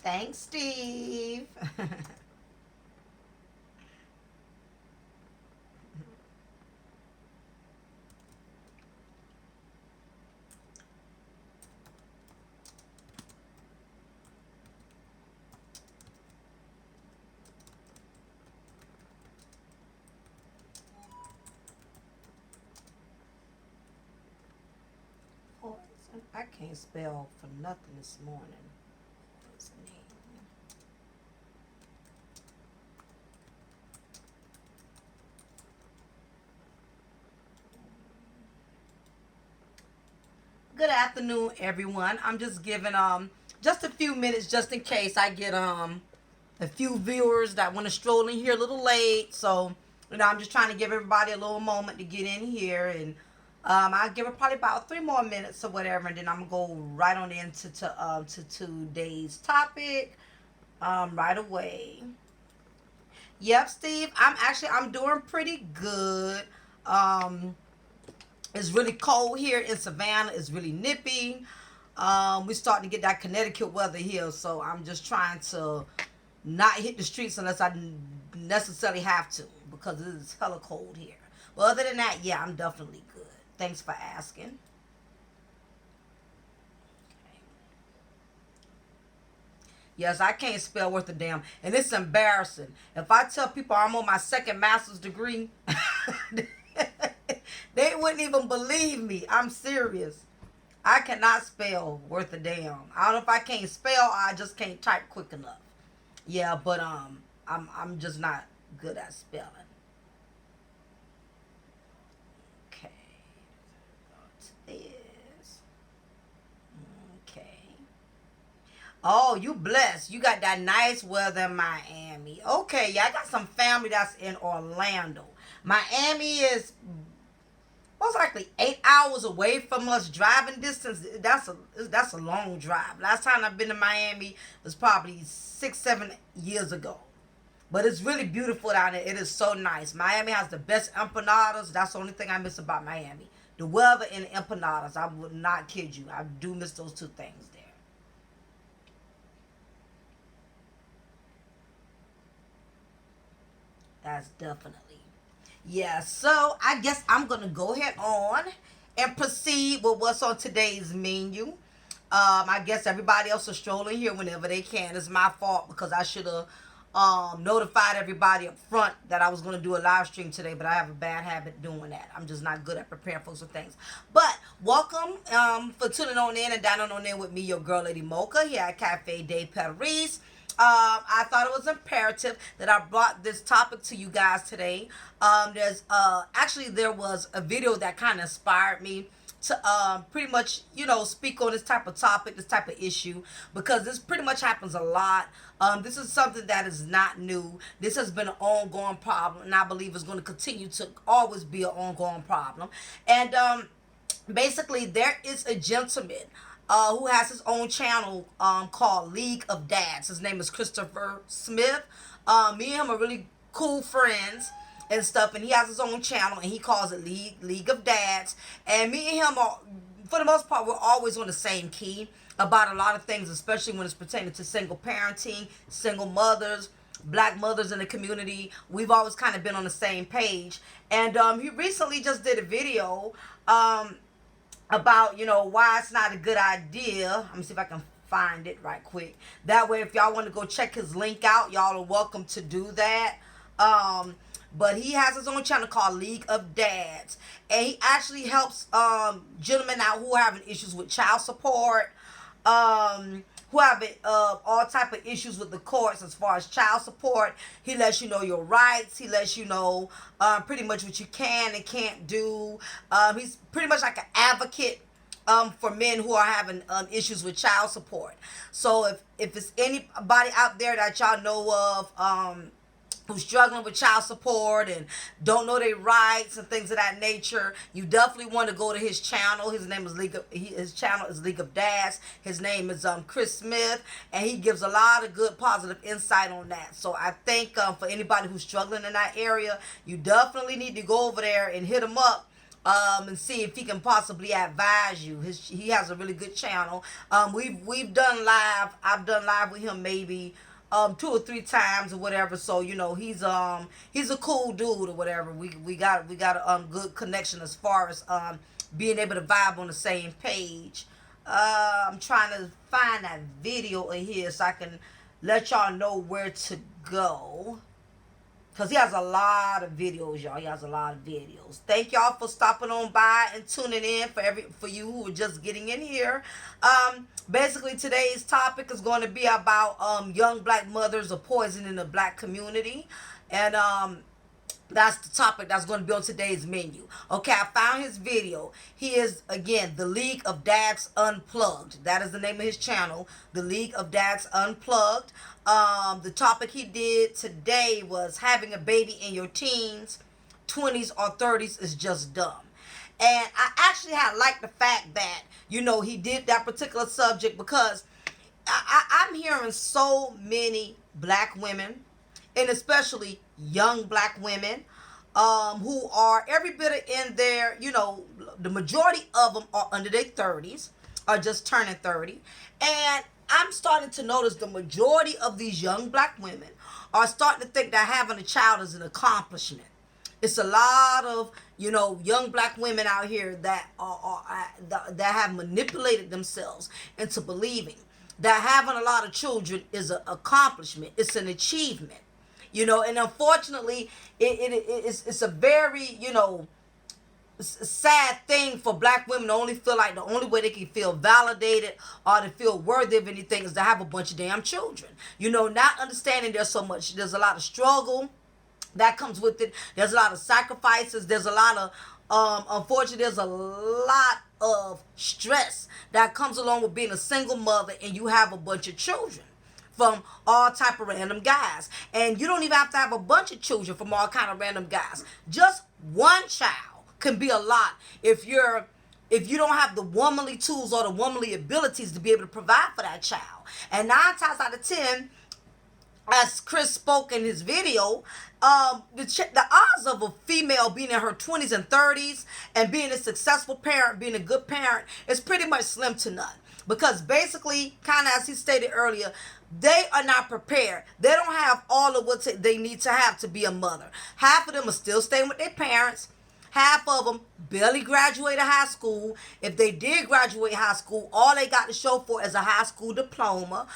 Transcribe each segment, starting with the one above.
Thanks, Steve. I can't spell for nothing this morning. What's the name? Good afternoon, everyone. I'm just giving just a few minutes just in case I get a few viewers that want to stroll in here a little late. So, I'm just trying to give everybody a little moment to get in here, and I'll give it probably about 3 more minutes or whatever, and then I'm gonna go right on into to today's topic right away. Yep, Steve. I'm doing pretty good. Um, it's really cold here in Savannah. It's really nippy. We're starting to get that Connecticut weather here, so I'm just trying to not hit the streets unless I necessarily have to, because it is hella cold here. But other than that, yeah, I'm definitely good. Thanks for asking. Yes, I can't spell worth a damn, and it's embarrassing. If I tell people I'm on my second master's degree, they wouldn't even believe me. I'm serious. I cannot spell worth a damn. I don't know if I can't spell or I just can't type quick enough. Yeah, but I'm just not good at spelling. Okay. Go to this. Okay. Oh, you blessed. You got that nice weather in Miami. Okay, yeah, I got some family that's in Orlando. Miami is most likely 8 hours away from us driving distance. That's a long drive. Last time I've been to Miami was probably 6, 7 years ago. But it's really beautiful down there. It is so nice. Miami has the best empanadas. That's the only thing I miss about Miami. The weather and the empanadas. I would not kid you. I do miss those two things there. That's definitely. Yeah, so I guess I'm going to go ahead on and proceed with what's on today's menu. I guess everybody else is strolling here whenever they can. It's my fault because I should have notified everybody up front that I was going to do a live stream today, but I have a bad habit doing that. I'm just not good at preparing folks for things. But welcome for tuning on in and dining on in with me, your girl, Lady Mocha, here at Cafe de Paris. I thought it was imperative that I brought this topic to you guys today. There was a video that kind of inspired me to pretty much speak on this type of topic, this type of issue, because this pretty much happens a lot. This is something that is not new. This has been an ongoing problem, and I believe it's going to continue to always be an ongoing problem. And basically, there is a gentleman who has his own channel called League of Dads. His name is Christopher Smith. Me and him are really cool friends and stuff, and he has his own channel, and he calls it League of Dads. And me and him are, for the most part, we're always on the same key about a lot of things, especially when it's pertaining to single parenting, single mothers, black mothers in the community. We've always kind of been on the same page. And he recently just did a video about, why it's not a good idea. Let me see if I can find it right quick. That way, if y'all want to go check his link out, y'all are welcome to do that. But he has his own channel called League of Dads. And he actually helps gentlemen out who are having issues with child support, who have all type of issues with the courts as far as child support. He lets you know your rights. He lets you know pretty much what you can and can't do. He's pretty much like an advocate for men who are having issues with child support. So if it's anybody out there that y'all know of who's struggling with child support and don't know their rights and things of that nature, you definitely want to go to his channel. His name is his channel is League of Dads. His name is Chris Smith, and he gives a lot of good positive insight on that. So I think for anybody who's struggling in that area, you definitely need to go over there and hit him up and see if he can possibly advise you. He has a really good channel. We've done live. I've done live with him maybe 2 or 3 times or whatever. So he's a cool dude or whatever. We got a good connection as far as being able to vibe on the same page. I'm trying to find that video in here so I can let y'all know where to go. Because he has a lot of videos, y'all. He has a lot of videos. Thank y'all for stopping on by and tuning in for you who are just getting in here. Basically, today's topic is going to be about young black mothers are poisoning the black community. And that's the topic that's going to be on today's menu. Okay, I found his video. He is, again, The League of Dads Unplugged. That is the name of his channel, The League of Dads Unplugged. The topic he did today was having a baby in your teens, 20s, or 30s is just dumb. And I actually had liked the fact that, he did that particular subject because I'm hearing so many black women, and especially young black women, who are every bit in their, the majority of them are under their 30s, are just turning 30. And I'm starting to notice the majority of these young black women are starting to think that having a child is an accomplishment. It's a lot of, young black women out here that that have manipulated themselves into believing that having a lot of children is an accomplishment. It's an achievement. And unfortunately, it's a very, sad thing for black women to only feel like the only way they can feel validated or to feel worthy of anything is to have a bunch of damn children. Not understanding there's a lot of struggle that comes with it. There's a lot of sacrifices. There's a lot of, unfortunately, there's a lot of stress that comes along with being a single mother and you have a bunch of children from all type of random guys. And you don't even have to have a bunch of children from all kind of random guys. Just one child can be a lot if you don't have the womanly tools or the womanly abilities to be able to provide for that child. And 9 times out of 10, as Chris spoke in his video, the odds of a female being in her 20s and 30s and being a successful parent, being a good parent, is pretty much slim to none. Because basically, kind of as he stated earlier, they are not prepared. They don't have all of what they need to have to be a mother. Half of them are still staying with their parents. Half of them barely graduated high school. If they did graduate high school, all they got to show for is a high school diploma.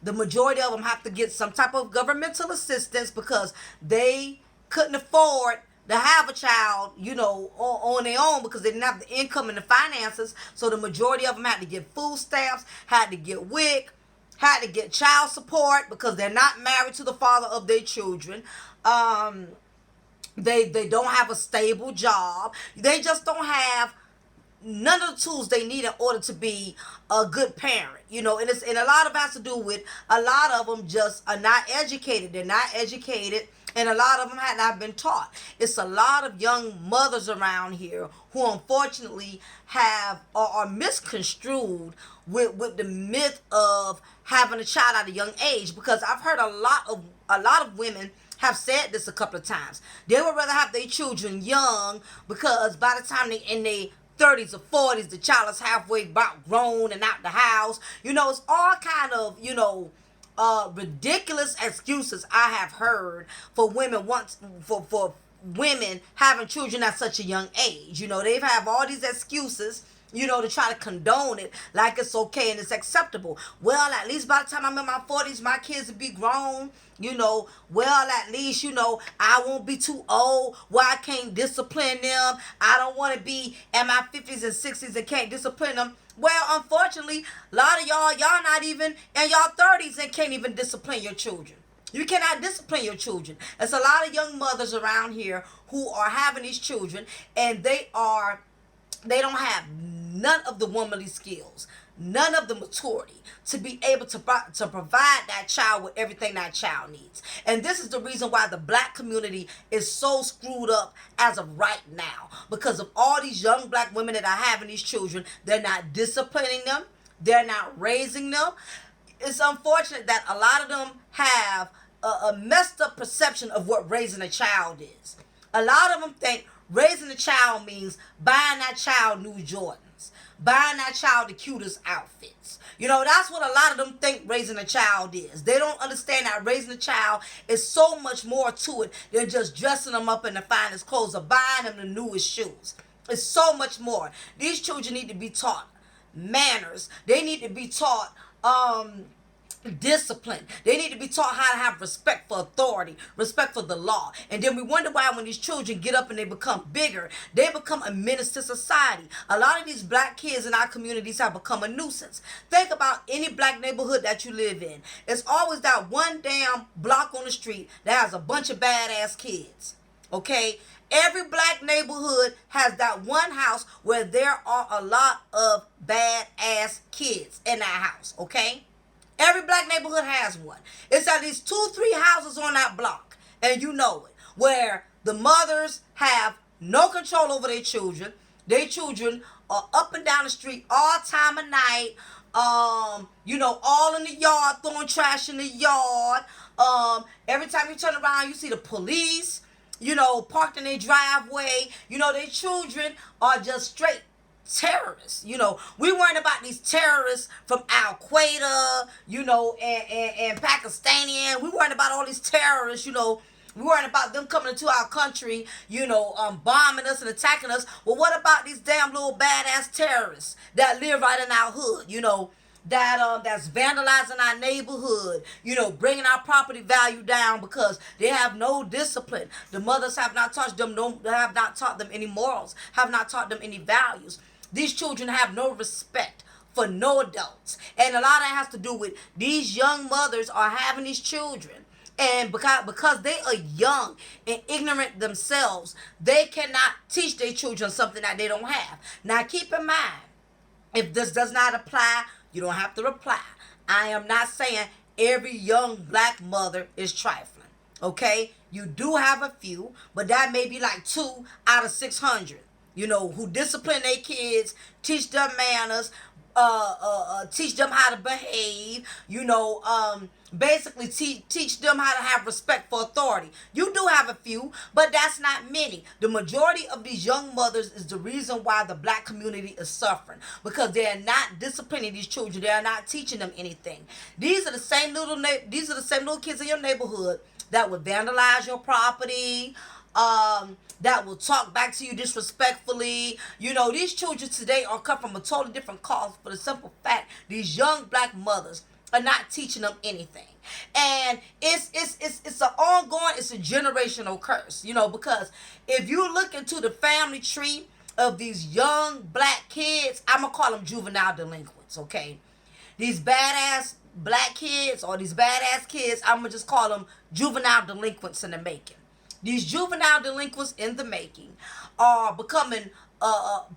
The majority of them have to get some type of governmental assistance because they couldn't afford to have a child, on their own because they didn't have the income and the finances. So the majority of them had to get food stamps, had to get WIC, had to get child support because they're not married to the father of their children. They don't have a stable job. They just don't have none of the tools they need in order to be a good parent, and a lot of it has to do with a lot of them just are not educated. They're not educated, and a lot of them had not been taught. It's a lot of young mothers around here who unfortunately are misconstrued with the myth of having a child at a young age, because I've heard a lot of women have said this a couple of times. They would rather have their children young because by the time they're in their 30s or 40s, the child is halfway about grown and out the house. It's all kind of, ridiculous excuses I have heard for women for women having children at such a young age. They have all these excuses, to try to condone it like it's okay and it's acceptable. Well, at least by the time I'm in my 40s, my kids will be grown. Well, at least, I won't be too old where I can't discipline them. I don't want to be in my 50s and 60s and can't discipline them. Well, unfortunately, a lot of y'all not even in y'all 30s and can't even discipline your children. You cannot discipline your children. There's a lot of young mothers around here who are having these children and they don't have none of the womanly skills, none of the maturity to be able to provide that child with everything that child needs. And this is the reason why the black community is so screwed up as of right now. Because of all these young black women that are having these children, they're not disciplining them. They're not raising them. It's unfortunate that a lot of them have a messed up perception of what raising a child is. A lot of them think Raising a child means buying that child new Jordans, buying that child the cutest outfits. That's what a lot of them think raising a child is. They don't understand that raising a child is so much more to it than just dressing them up in the finest clothes or buying them the newest shoes. It's so much more. These children need to be taught manners. They need to be taught discipline. They need to be taught how to have respect for authority, respect for the law. And then we wonder why when these children get up and they become bigger, they become a menace to society. A lot of these black kids in our communities have become a nuisance. Think about any black neighborhood that you live in. It's always that one damn block on the street that has a bunch of badass kids. Okay? Every black neighborhood has that one house where there are a lot of badass kids in that house. Okay? Every black neighborhood has one. It's at least 2-3 houses on that block, and you know it, where the mothers have no control over their children. Their children are up and down the street all time of night, all in the yard, throwing trash in the yard. Every time you turn around, you see the police, parked in their driveway. Their children are just straight terrorists. We worrying about these terrorists from Al Qaeda, and Pakistani. We worrying about all these terrorists, we worrying about them coming into our country, bombing us and attacking us. Well, what about these damn little badass terrorists that live right in our hood, that's vandalizing our neighborhood, bringing our property value down because they have no discipline. The mothers have not taught them any morals, have not taught them any values. These children have no respect for no adults. And a lot of that has to do with these young mothers are having these children. And because they are young and ignorant themselves, they cannot teach their children something that they don't have. Now keep in mind, if this does not apply, you don't have to reply. I am not saying every young black mother is trifling. Okay? You do have a few, but that may be like 2 out of 600. Who discipline their kids, teach them manners, teach them how to behave, basically teach them how to have respect for authority. You do have a few, but that's not many. The majority of these young mothers is the reason why the black community is suffering, because they are not disciplining these children. They are not teaching them anything. These are the same little kids in your neighborhood that would vandalize your property, that will talk back to you disrespectfully. These children today are come from a totally different cause for the simple fact these young black mothers are not teaching them anything. And it's a generational curse, because if you look into the family tree of these young black kids, I'm going to call them juvenile delinquents, okay? These badass black kids or these badass kids, I'm going to just call them juvenile delinquents in the making. These juvenile delinquents in the making are becoming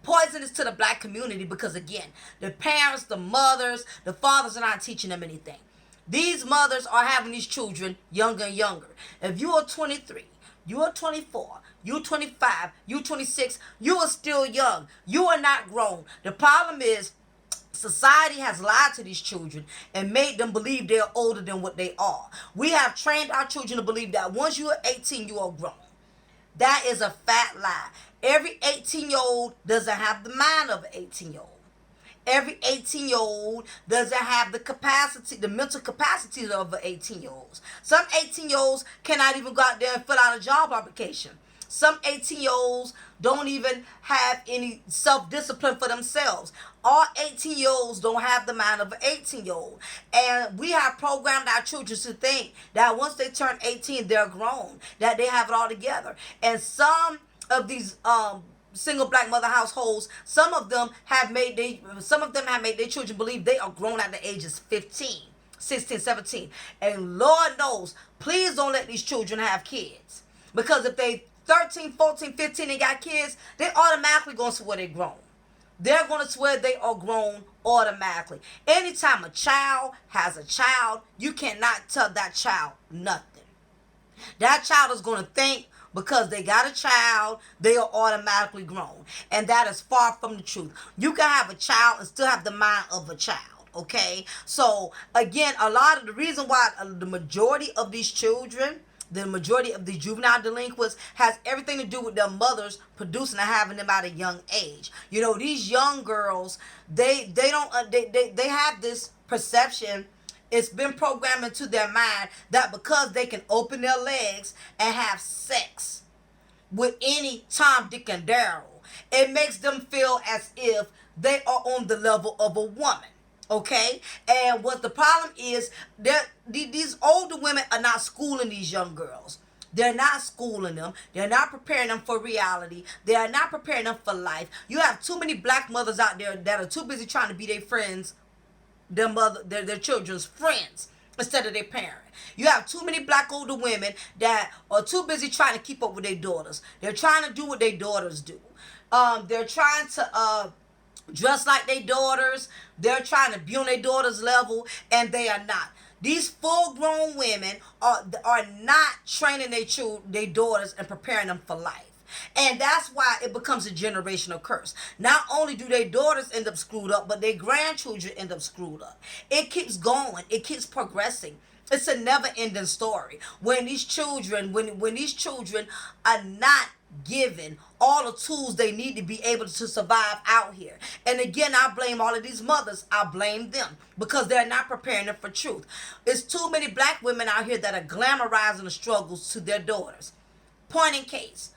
poisonous to the black community because, again, the parents, the mothers, the fathers are not teaching them anything. These mothers are having these children younger and younger. If you are 23, you are 24, you're 25, you're 26, you are still young. You are not grown. The problem is society has lied to these children and made them believe they're older than what they are. We have trained our children to believe that once you are 18, you are grown. That is a fat lie. Every 18-year-old doesn't have the mind of an 18-year-old. Every 18-year-old doesn't have the mental capacity of an 18-year-old. Some 18-year-olds cannot even go out there and fill out a job application. Some 18-year-olds don't even have any self-discipline for themselves. All 18-year-olds don't have the mind of an 18-year-old. And we have programmed our children to think that once they turn 18, they're grown, that they have it all together. And some of these single black mother households, some of them have made their children believe they are grown at the ages 15, 16, 17. And Lord knows, please don't let these children have kids. Because if they 13, 14, 15 and got kids, they automatically going to swear they're grown. They're going to swear they are grown automatically. Anytime a child has a child, you cannot tell that child nothing. That child is going to think because they got a child, they are automatically grown. And that is far from the truth. You can have a child and still have the mind of a child. Okay? So, again, a lot of the reason why the majority of these children the majority of the juvenile delinquents has everything to do with their mothers producing and having them at a young age. You know, these young girls, they don't they have this perception. It's been programmed into their mind that because they can open their legs and have sex with any Tom, Dick, and Daryl, it makes them feel as if they are on the level of a woman. Okay? And what the problem is, that these older women are not schooling these young girls. They're not schooling them. They're not preparing them for reality. They are not preparing them for life. You have too many black mothers out there that are too busy trying to be their friends, their children's friends, instead of their parent. You have too many black older women that are too busy trying to keep up with their daughters. They're trying to do what their daughters do. They're trying to dress like their daughters. They're trying to be on their daughters' level, and they are not. These full-grown women are not training their daughters and preparing them for life. And that's why it becomes a generational curse. Not only do their daughters end up screwed up, but their grandchildren end up screwed up. It keeps going. It keeps progressing. It's a never-ending story. When these children are not given all the tools they need to be able to survive out here. And again, I blame all of these mothers. I blame them because they're not preparing them for truth. There's too many black women out here that are glamorizing the struggles to their daughters. Point in case.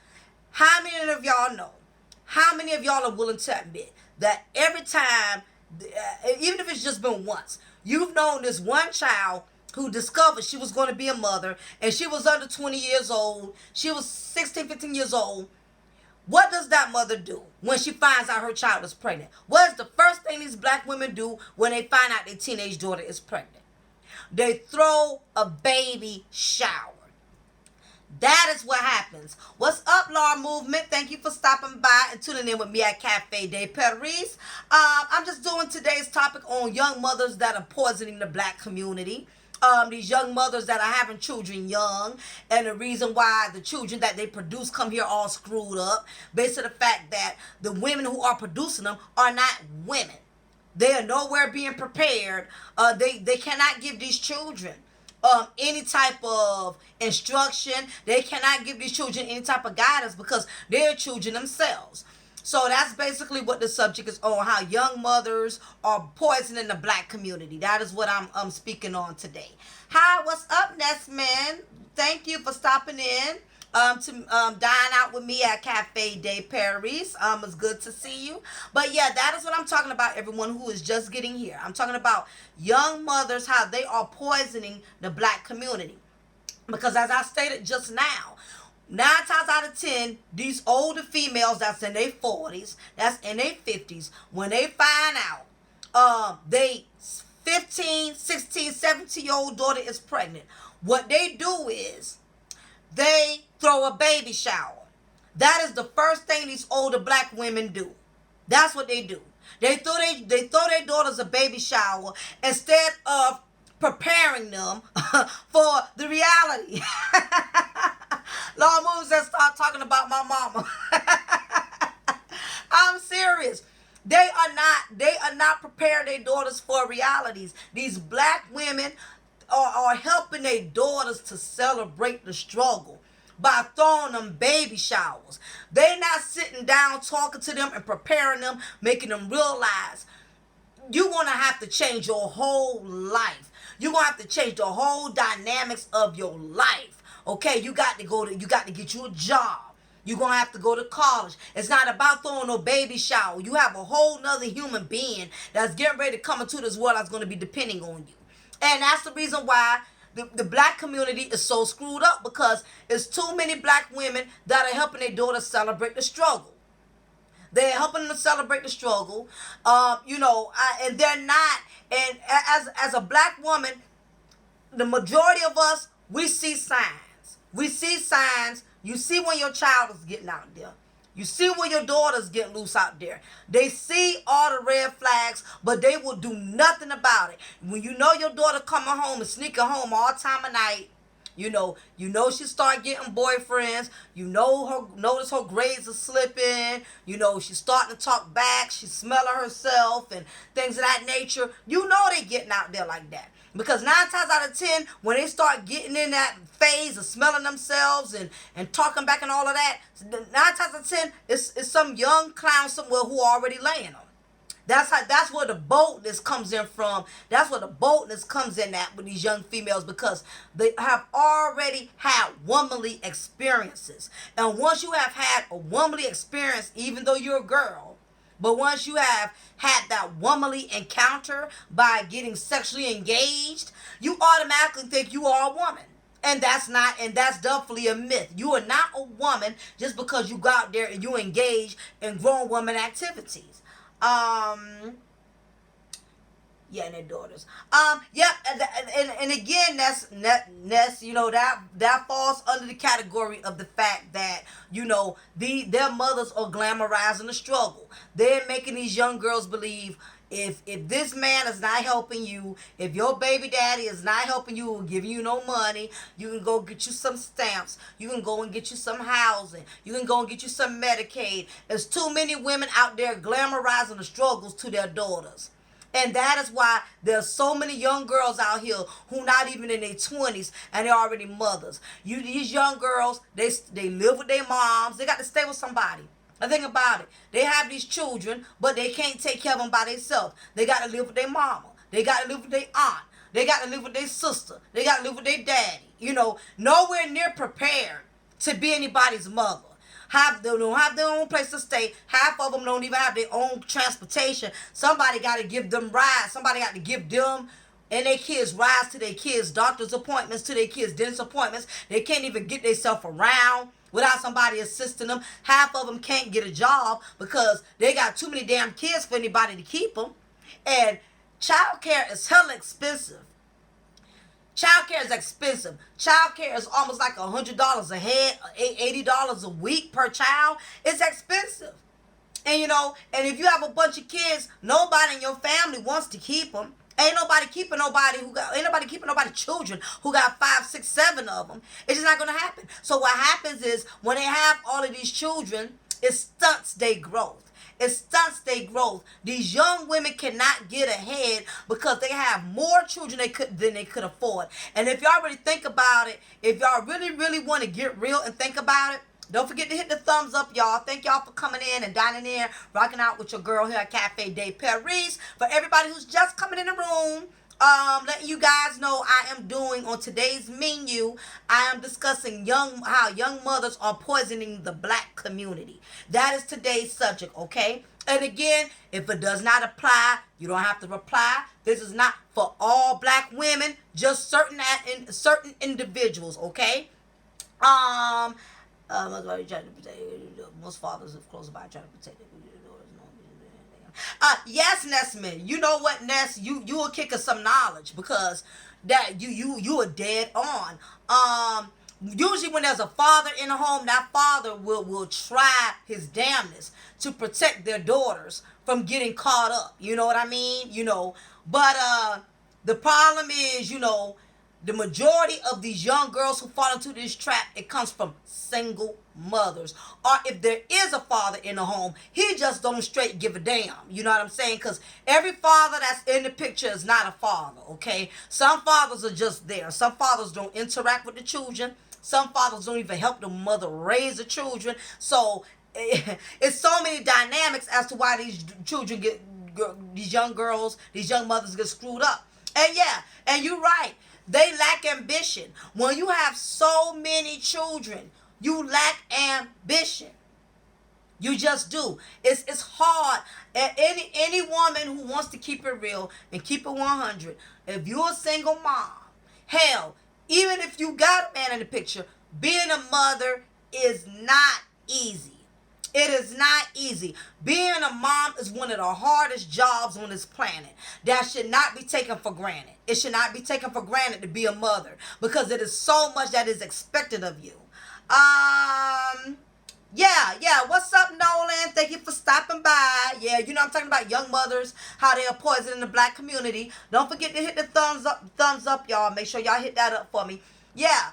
How many of y'all know? How many of y'all are willing to admit that every time, even if it's just been once, you've known this one child who discovered she was going to be a mother, and she was under 20 years old, she was 16, 15 years old. What does that mother do when she finds out her child is pregnant? What is the first thing these black women do when they find out their teenage daughter is pregnant? They throw a baby shower. That is what happens. What's up, Law Movement? Thank you for stopping by and tuning in with me at Cafe de Paris. I'm just doing today's topic on young mothers that are poisoning the black community. These young mothers that are having children young, and the reason why the children that they produce come here all screwed up, based on the fact that the women who are producing them are not women. They are nowhere being prepared. They cannot give these children any type of instruction. They cannot give these children any type of guidance because they're children themselves. So that's basically what the subject is on, how young mothers are poisoning the black community. That is what I'm speaking on today. Hi, what's up, Nestman? Thank you for stopping in to dine out with me at Cafe de Paris. It's good to see you. But yeah, that is what I'm talking about, everyone who is just getting here. I'm talking about young mothers, how they are poisoning the black community. Because as I stated just now, 9 times out of 10, these older females that's in their 40s, that's in their 50s, when they find out they 15, 16, 17-year-old daughter is pregnant, what they do is they throw a baby shower. That is the first thing these older black women do. That's what they do. They throw their daughters a baby shower instead of preparing them for the reality. Law moves and start talking about my mama. I'm serious. They are not preparing their daughters for realities. These black women are helping their daughters to celebrate the struggle by throwing them baby showers. They're not sitting down talking to them and preparing them, making them realize you're going to have to change your whole life. You're going to have to change the whole dynamics of your life. Okay, you got to get you a job. You're going to have to go to college. It's not about throwing no baby shower. You have a whole nother human being that's getting ready to come into this world that's going to be depending on you. And that's the reason why the black community is so screwed up, because it's too many black women that are helping their daughters celebrate the struggle. They're helping them to celebrate the struggle, and they're not. And as a black woman, the majority of us, we see signs. We see signs. You see when your child is getting out there. You see when your daughter's getting loose out there. They see all the red flags, but they will do nothing about it. When you know your daughter coming home and sneaking home all time of night, you know she start getting boyfriends. Notice her grades are slipping. She's starting to talk back. She's smelling herself and things of that nature. You know they getting out there like that. Because 9 times out of 10, when they start getting in that phase of smelling themselves and talking back and all of that, 9 times out of 10, it's some young clown somewhere who already laying them. That's where the boldness comes in from. That's where the boldness comes in at with these young females, because they have already had womanly experiences. And once you have had a womanly experience, even though you're a girl, but once you have had that womanly encounter by getting sexually engaged, you automatically think you are a woman. And that's definitely a myth. You are not a woman just because you go out there and you engage in grown woman activities. Yeah, and their daughters. Yep, and again, that's you know, that falls under the category of the fact that, you know, their mothers are glamorizing the struggle. They're making these young girls believe, if this man is not helping you, if your baby daddy is not helping you or giving you no money, you can go get you some stamps, you can go and get you some housing, you can go and get you some Medicaid. There's too many women out there glamorizing the struggles to their daughters. And that is why there's so many young girls out here who not even in their 20s and they're already mothers. These young girls, they live with their moms. They got to stay with somebody. And think about it. They have these children, but they can't take care of them by themselves. They got to live with their mama. They got to live with their aunt. They got to live with their sister. They got to live with their daddy. You know, nowhere near prepared to be anybody's mother. They don't have their own place to stay. Half of them don't even have their own transportation. Somebody got to give them rides. Somebody got to give them and their kids rides to their kids' doctor's appointments, to their kids' dentist appointments. They can't even get themselves around without somebody assisting them. Half of them can't get a job because they got too many damn kids for anybody to keep them. And childcare is hella expensive. Childcare is expensive. Childcare is almost like $100 a head, $80 a week per child. It's expensive. And you know, and if you have a bunch of kids, nobody in your family wants to keep them. Ain't nobody keeping nobody children who got 5, 6, 7 of them. It's just not gonna happen. So what happens is when they have all of these children, it stunts their growth. It stunts their growth. These young women cannot get ahead because they have more children than they could afford. And if y'all really think about it, if y'all really want to get real and think about it, don't forget to hit the thumbs up, y'all. Thank y'all for coming in and dining in, rocking out with your girl here at Cafe de Paris. For everybody who's just coming in the room, letting you guys know I am doing on today's menu, I am discussing how young mothers are poisoning the black community. That is today's subject, okay? And again, if it does not apply, you don't have to reply. This is not for all black women, just certain individuals, okay? Most fathers have close by trying to protect it. Yes, Nessman. You know what, Ness? You will kick us some knowledge because that you are dead on. Usually when there's a father in the home, that father will try his damnedest to protect their daughters from getting caught up. You know what I mean? You know, but the problem is, you know, the majority of these young girls who fall into this trap, it comes from single mothers. Or if there is a father in the home, he just don't straight give a damn. You know what I'm saying? Because every father that's in the picture is not a father, okay? Some fathers are just there. Some fathers don't interact with the children. Some fathers don't even help the mother raise the children. So it's so many dynamics as to why these children these young girls, these young mothers get screwed up. And yeah, and you're right. They lack ambition. When you have so many children, you lack ambition. You just do. It's hard. And any woman who wants to keep it real and keep it 100, if you're a single mom, hell, even if you got a man in the picture, being a mother is not easy. It is not easy. Being a mom is one of the hardest jobs on this planet. That should not be taken for granted. It should not be taken for granted to be a mother because it is so much that is expected of you. Yeah. What's up, Nolan? Thank you for stopping by. Yeah, you know I'm talking about young mothers, how they are poisoning the black community. Don't forget to hit the thumbs up, y'all. Make sure y'all hit that up for me. Yeah.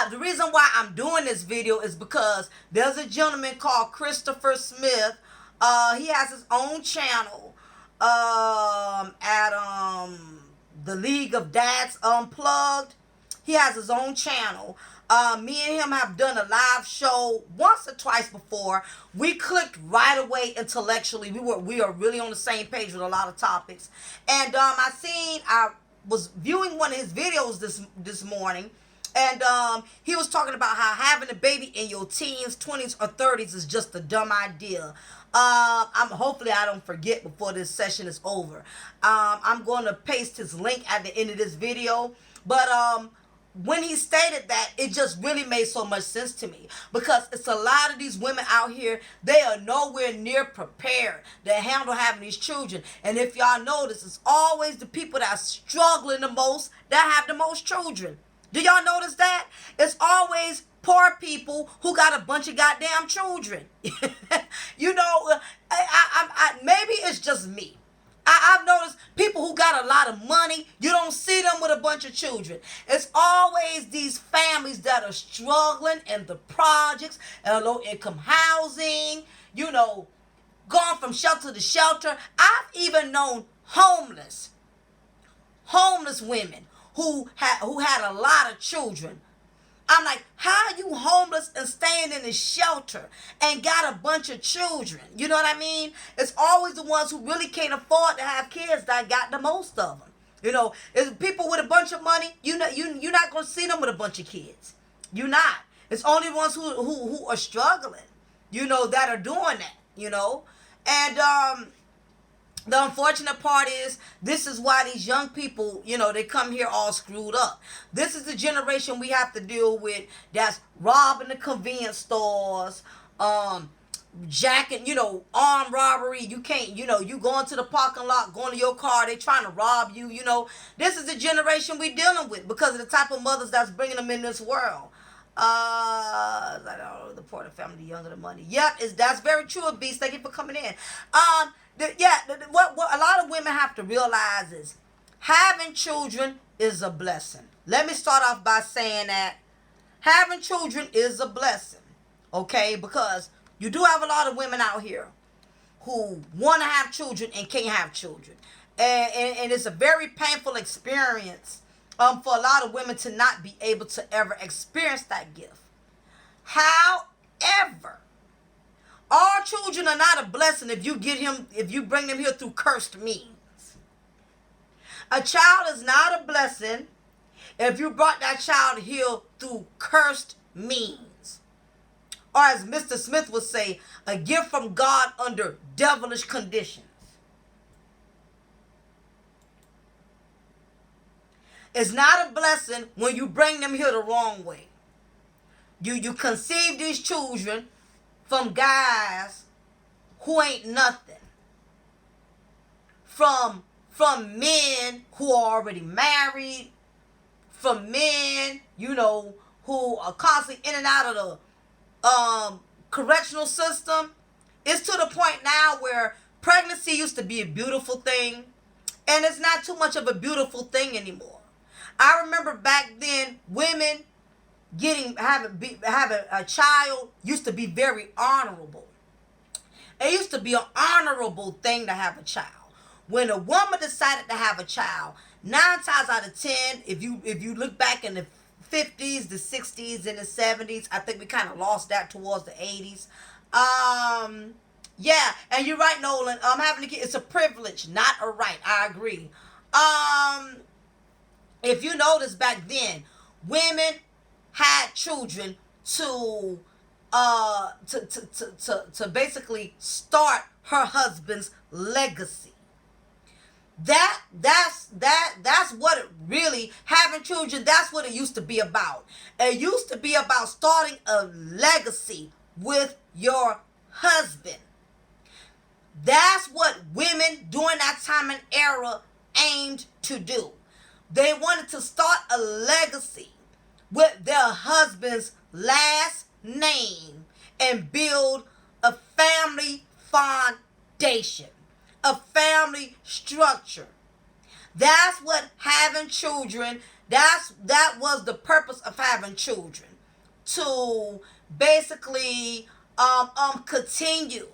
The reason why I'm doing this video is because there's a gentleman called Christopher Smith. He has his own channel at the League of Dads Unplugged. He has his own channel. Me and him have done a live show once or twice before. We clicked right away intellectually. We are really on the same page with a lot of topics. And I was viewing one of his videos this morning, and he was talking about how having a baby in your teens, 20s, or 30s is just a dumb idea. Hopefully I don't forget before this session is over. I'm going to paste his link at the end of this video. But when he stated that, it just really made so much sense to me, because it's a lot of these women out here, they are nowhere near prepared to handle having these children. And if y'all notice, it's always the people that are struggling the most that have the most children. Do y'all notice that? It's always poor people who got a bunch of goddamn children. You know, maybe it's just me. I've noticed people who got a lot of money, you don't see them with a bunch of children. It's always these families that are struggling in the projects and low-income housing, you know, going from shelter to shelter. I've even known homeless women who had a lot of children. I'm like, how are you homeless and staying in a shelter and got a bunch of children? You know what I mean? It's always the ones who really can't afford to have kids that got the most of them. You know, it's people with a bunch of money, you're not going to see them with a bunch of kids. You're not. It's only the ones who are struggling, you know, that are doing that, you know. And the unfortunate part is, this is why these young people, you know, they come here all screwed up. This is the generation we have to deal with that's robbing the convenience stores, jacking, you know, armed robbery. You can't, you know, you going to the parking lot, going to your car, they trying to rob you, you know. This is the generation we dealing with because of the type of mothers that's bringing them in this world. I don't know, the poor, the family, the younger, the money. Yep, that's very true, Beast. Thank you for coming in. What a lot of women have to realize is having children is a blessing. Let me start off by saying that having children is a blessing, okay? Because you do have a lot of women out here who want to have children and can't have children. And it's a very painful experience for a lot of women to not be able to ever experience that gift. However, all children are not a blessing if you bring them here through cursed means. A child is not a blessing if you brought that child here through cursed means. Or as Mr. Smith would say, a gift from God under devilish conditions. It's not a blessing when you bring them here the wrong way. You conceive these children from guys who ain't nothing. From men who are already married. From men, you know, who are constantly in and out of the correctional system. It's to the point now where pregnancy used to be a beautiful thing, and it's not too much of a beautiful thing anymore. I remember back then, women having a child used to be very honorable. It used to be an honorable thing to have a child. When a woman decided to have a child, 9 times out of 10, if you look back in the 50s, the 60s, and the 70s, I think we kind of lost that towards the 80s. Yeah, and you're right, Nolan. Having a kid, it's a privilege, not a right. I agree. If you notice back then, women had children to basically start her husband's legacy. That's what it really, having children, that's what it used to be about. It used to be about starting a legacy with your husband. That's what women during that time and era aimed to do. They wanted to start a legacy with their husband's last name and build a family foundation, a family structure. That's what having children, that was the purpose of having children, to basically continue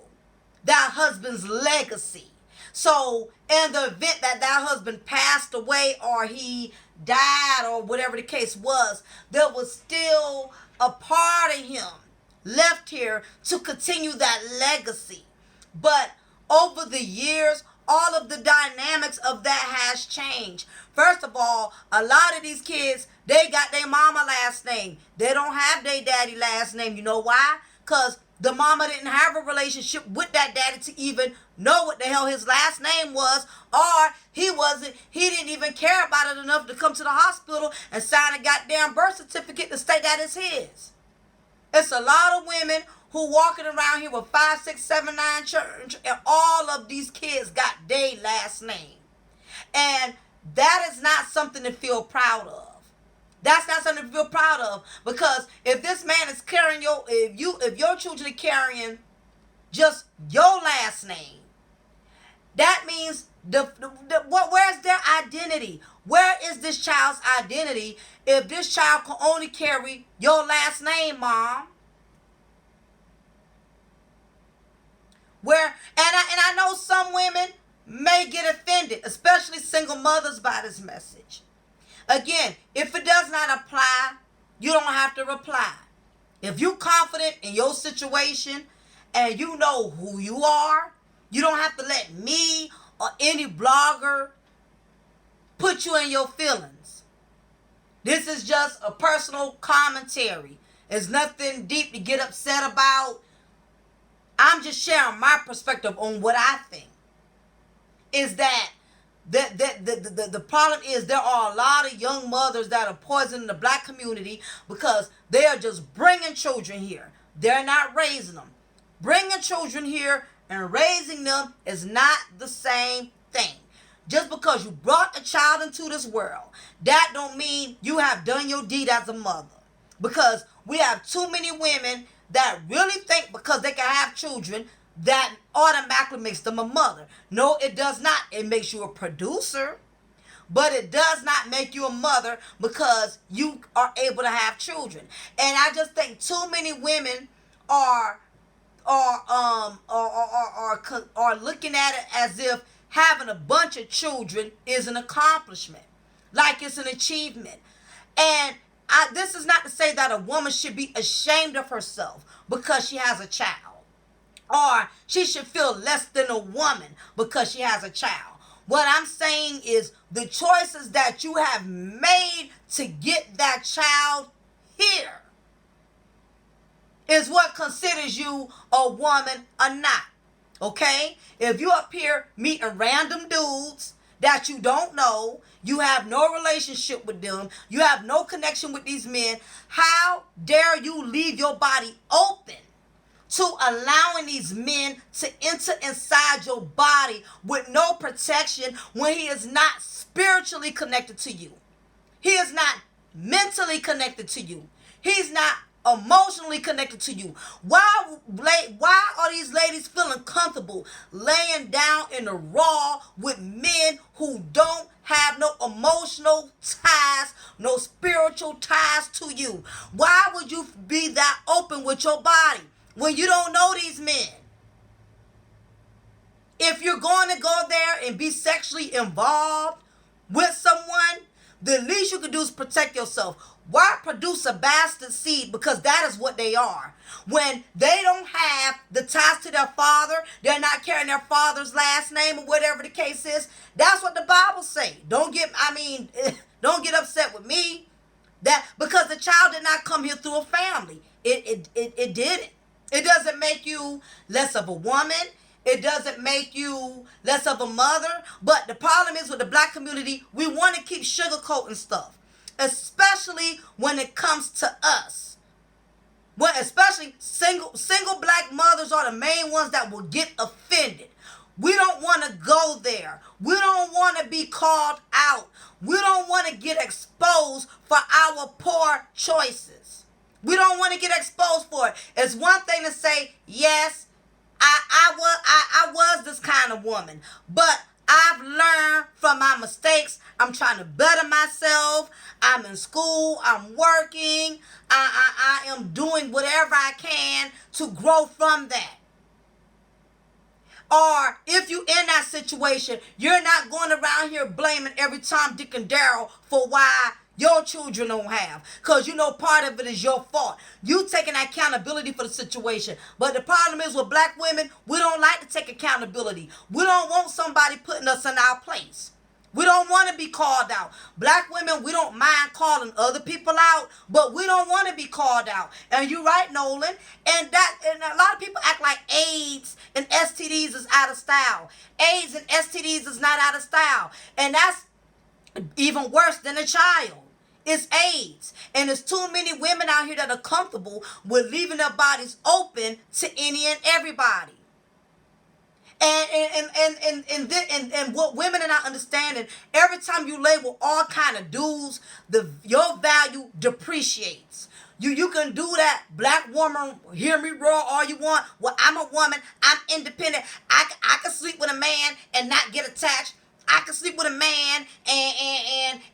that husband's legacy, So in the event that that husband passed away or he died or whatever the case was, there was still a part of him left here to continue that legacy. But over the years, all of the dynamics of that has changed. First of all, a lot of these kids, they got their mama last name. They don't have their daddy last name. You know why? Because the mama didn't have a relationship with that daddy to even know what the hell his last name was, or he didn't even care about it enough to come to the hospital and sign a goddamn birth certificate to state that it's his. It's a lot of women who walking around here with 5, 6, 7, 9 children, and all of these kids got their last name. And that is not something to feel proud of. That's not something to feel proud of, because if this man is carrying if your children are carrying just your last name, that means where's their identity? Where is this child's identity if this child can only carry your last name, mom? And I know some women may get offended, especially single mothers, by this message. Again, if it does not apply, you don't have to reply. If you're confident in your situation and you know who you are, you don't have to let me or any blogger put you in your feelings. This is just a personal commentary. It's nothing deep to get upset about. I'm just sharing my perspective on what I think. Is that the problem is there are a lot of young mothers that are poisoning the black community because they are just bringing children here. They're not raising them. Bringing children here and raising them is not the same thing. Just because you brought a child into this world, that don't mean you have done your deed as a mother. Because we have too many women that really think because they can have children, that automatically makes them a mother. No, it does not. It makes you a producer, but it does not make you a mother because you are able to have children. And I just think too many women are looking at it as if having a bunch of children is an accomplishment, like it's an achievement. And this is not to say that a woman should be ashamed of herself because she has a child, or she should feel less than a woman because she has a child. What I'm saying is the choices that you have made to get that child here is what considers you a woman or not. Okay? If you up here meeting random dudes that you don't know, you have no relationship with them, you have no connection with these men, how dare you leave your body open to allowing these men to enter inside your body with no protection when he is not spiritually connected to you? He is not mentally connected to you. He's not emotionally connected to you. Why are these ladies feeling comfortable laying down in the raw with men who don't have no emotional ties, no spiritual ties to you? Why would you be that open with your body when you don't know these men? If you're going to go there and be sexually involved with someone, the least you can do is protect yourself. Why produce a bastard seed? Because that is what they are. When they don't have the ties to their father, they're not carrying their father's last name or whatever the case is. That's what the Bible say. Don't get upset with me. That because the child did not come here through a family. It didn't. It doesn't make you less of a woman. It doesn't make you less of a mother. But the problem is with the black community, we want to keep sugarcoating stuff. Especially when it comes to us. Well, especially single black mothers are the main ones that will get offended. We don't want to go there. We don't want to be called out. We don't want to get exposed for our poor choices. We don't want to get exposed for it. It's one thing to say, yes, I was this kind of woman, but I've learned from my mistakes. I'm trying to better myself. I'm in school. I'm working. I am doing whatever I can to grow from that. Or if you in that situation, you're not going around here blaming every Tom, Dick, and Daryl for why your children don't have. Because you know part of it is your fault. You taking accountability for the situation. But the problem is with black women, we don't like to take accountability. We don't want somebody putting us in our place. We don't want to be called out. Black women, we don't mind calling other people out, but we don't want to be called out. And you're right, Nolan. And a lot of people act like AIDS and STDs is out of style. AIDS and STDs is not out of style. And that's even worse than a child. It's AIDS. And there's too many women out here that are comfortable with leaving their bodies open to any and everybody. And what women are not understanding, every time you label all kind of dudes, your value depreciates. You can do that. Black woman, hear me roar all you want. Well, I'm a woman. I'm independent. I can sleep with a man and not get attached. I can sleep with a man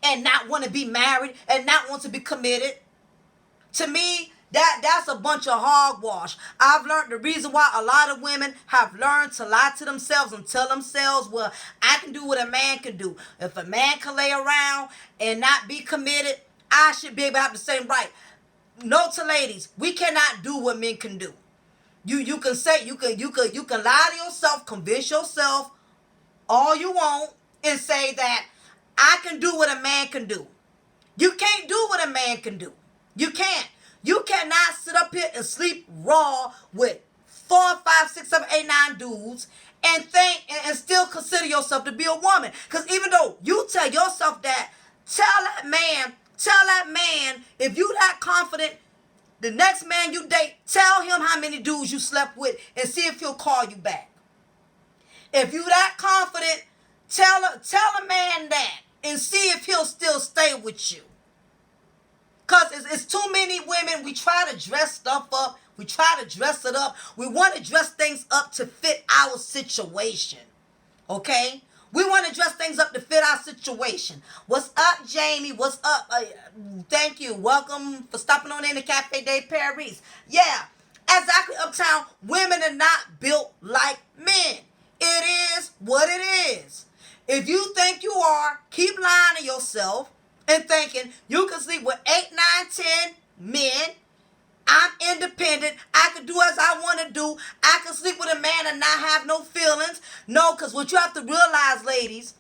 and not want to be married and not want to be committed. To me, that's a bunch of hogwash. I've learned the reason why a lot of women have learned to lie to themselves and tell themselves, well, I can do what a man can do. If a man can lay around and not be committed, I should be able to have the same right. No to ladies, we cannot do what men can do. You can say you can lie to yourself, convince yourself all you want, and say that I can do what a man can do. You can't do what a man can do. You can't. You cannot sit up here and sleep raw with 4, 5, 6, 7, 8, 9 dudes and think and still consider yourself to be a woman. Because even though you tell yourself that, tell that man, if you that confident, the next man you date, tell him how many dudes you slept with and see if he'll call you back. If you that confident, tell a man that and see if he'll still stay with you. Because it's too many women, we try to dress stuff up. We try to dress it up. We want to dress things up to fit our situation. Okay? We want to dress things up to fit our situation. What's up, Jamie? What's up? Thank you. Welcome for stopping on in the Cafe de Paris. Yeah, exactly, Uptown. Women are not built like men. It is what it is. If you think you are, keep lying to yourself and thinking you can sleep with 8, 9, 10 men. I'm independent. I can do as I want to do. I can sleep with a man and not have no feelings. No, because what you have to realize, ladies,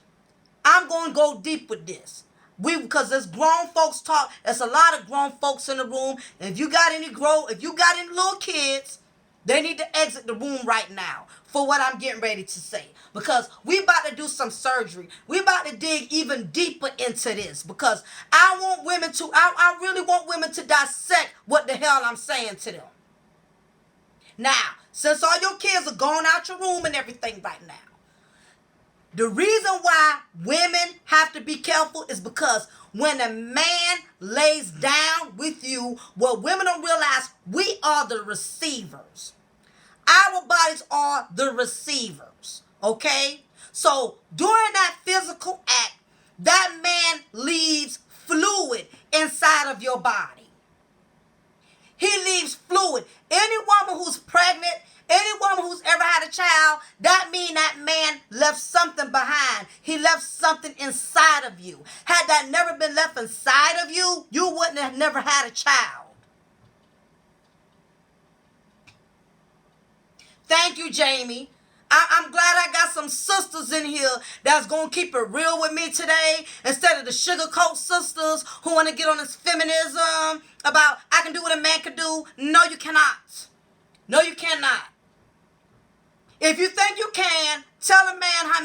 I'm going to go deep with this. Because there's grown folks talk. There's a lot of grown folks in the room. And if you got any little kids, they need to exit the room right now for what I'm getting ready to say. Because we about to do some surgery. We about to dig even deeper into this. Because I really want women to dissect what the hell I'm saying to them. Now, since all your kids are going out your room and everything right now, the reason why women have to be careful is because when a man lays down with you, what women don't realize, we are the receivers. Our bodies are the receivers, okay? So during that physical act, that man leaves fluid inside of your body. He leaves fluid. Any woman who's pregnant, any woman who's ever had a child, that means that man left something behind. He left something inside of you. Had that never been left inside of you, you wouldn't have never had a child. Thank you, Jamie. I'm glad I got some sisters in here that's going to keep it real with me today instead of the sugarcoat sisters who want to get on this feminism about I can do what a man can do. No, you cannot. No, you cannot. If you think you can, tell a man how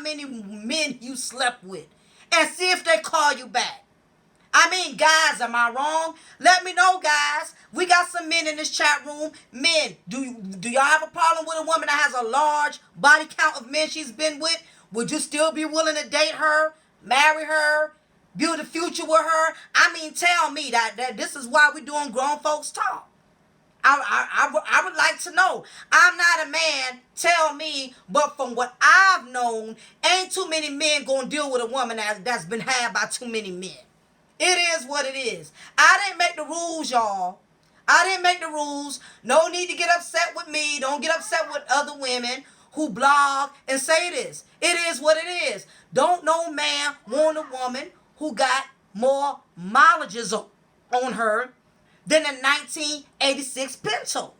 many men you slept with and see if they call you back. I mean, guys, am I wrong? Let me know, guys. We got some men in this chat room. Men, do y'all have a problem with a woman that has a large body count of men she's been with? Would you still be willing to date her, marry her, build a future with her? I mean, tell me that this is why we're doing grown folks talk. I would like to know. I'm not a man, tell me, but from what I've known, ain't too many men gonna deal with a woman that's been had by too many men. It is what it is. I didn't make the rules, y'all. I didn't make the rules. No need to get upset with me. Don't get upset with other women who blog and say this. It is what it is. Don't no man want a woman who got more mileages on her than a 1986 Pinto.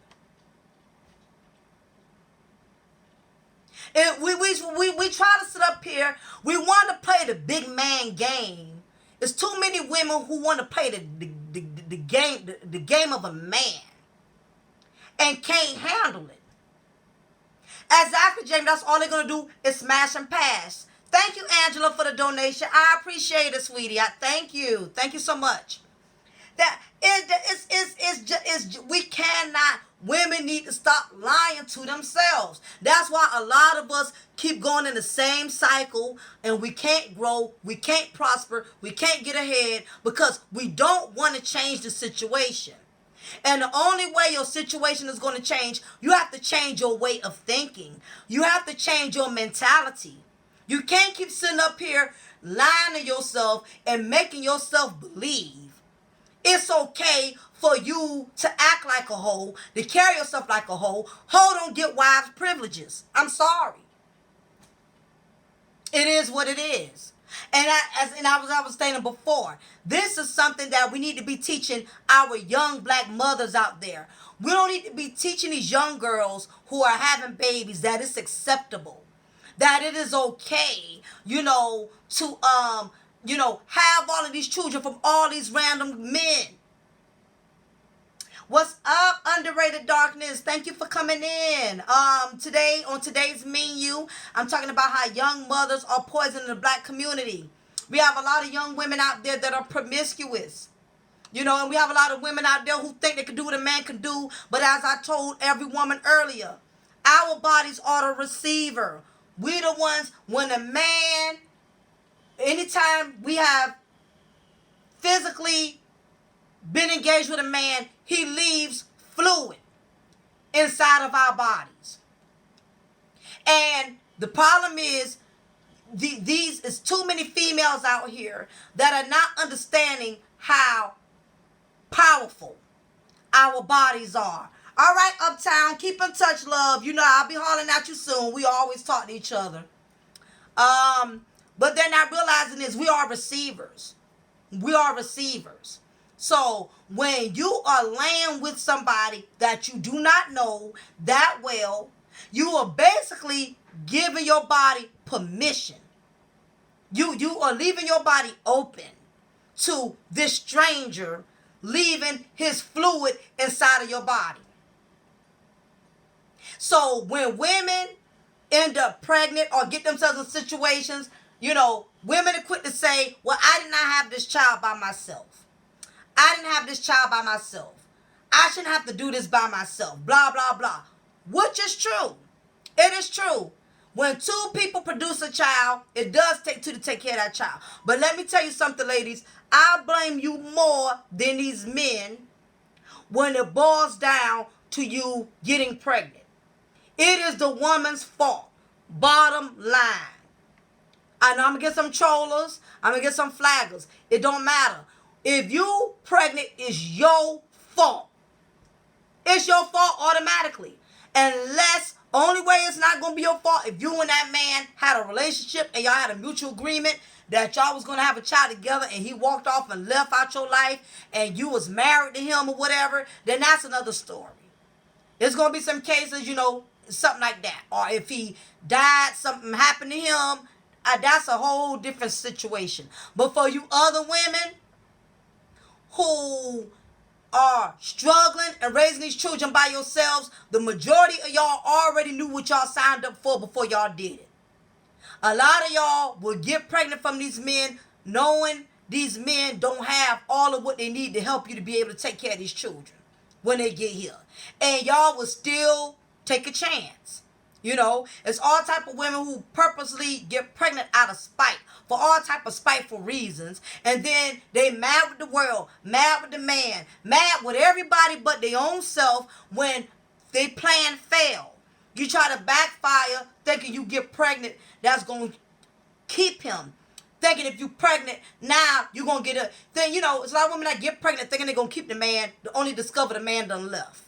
We try to sit up here. We want to play the big man game. There's too many women who want to play the game of a man and can't handle it. Exactly, Jamie. That's all they're going to do is smash and pass. Thank you, Angela, for the donation. I appreciate it, sweetie. Thank you. Thank you so much. We cannot. Women need to stop lying to themselves. That's why a lot of us keep going in the same cycle and we can't grow, we can't prosper, we can't get ahead because we don't want to change the situation. And the only way your situation is going to change, you have to change your way of thinking. You have to change your mentality. You can't keep sitting up here lying to yourself and making yourself believe it's okay for you to act like a hoe, to carry yourself like a hoe. Hoe don't get wives' privileges. I'm sorry. It is what it is. And I was saying before, this is something that we need to be teaching our young black mothers out there. We don't need to be teaching these young girls who are having babies that it's acceptable, that it is okay, to have all of these children from all these random men. What's up, Underrated Darkness? Thank you for coming in. Today, on today's menu, I'm talking about how young mothers are poisoning the black community. We have a lot of young women out there that are promiscuous. And we have a lot of women out there who think they can do what a man can do. But as I told every woman earlier, our bodies are the receiver. We the ones, when a man, anytime we have physically been engaged with a man, he leaves fluid inside of our bodies. And the problem is, these is too many females out here that are not understanding how powerful our bodies are. All right, Uptown, keep in touch, love. I'll be hollering at you soon. We always talk to each other. But they're not realizing is we are receivers. We are receivers. So when you are laying with somebody that you do not know that well, you are basically giving your body permission. You are leaving your body open to this stranger leaving his fluid inside of your body. So when women end up pregnant or get themselves in situations, women are quick to say, well, I did not have this child by myself. I didn't have this child by myself. I shouldn't have to do this by myself. Blah, blah, blah. Which is true. It is true. When two people produce a child, it does take two to take care of that child. But let me tell you something, ladies. I blame you more than these men when it boils down to you getting pregnant. It is the woman's fault. Bottom line. I know I'm going to get some trollers. I'm going to get some flaggers. It don't matter. If you pregnant, it's your fault. It's your fault automatically. Unless, only way it's not going to be your fault if you and that man had a relationship and y'all had a mutual agreement that y'all was going to have a child together and he walked off and left out your life and you was married to him or whatever, then that's another story. There's going to be some cases, something like that. Or if he died, something happened to him, that's a whole different situation. But for you other women who are struggling and raising these children by yourselves, the majority of y'all already knew what y'all signed up for before y'all did it. A lot of y'all will get pregnant from these men knowing these men don't have all of what they need to help you to be able to take care of these children when they get here. And y'all will still take a chance. It's all type of women who purposely get pregnant out of spite for all type of spiteful reasons. And then they mad with the world, mad with the man, mad with everybody but their own self when they plan fail. You try to backfire thinking you get pregnant, that's going to keep him thinking if you pregnant, now you're going to get a, then, it's a lot of women that get pregnant thinking they're going to keep the man, to only discover the man done left.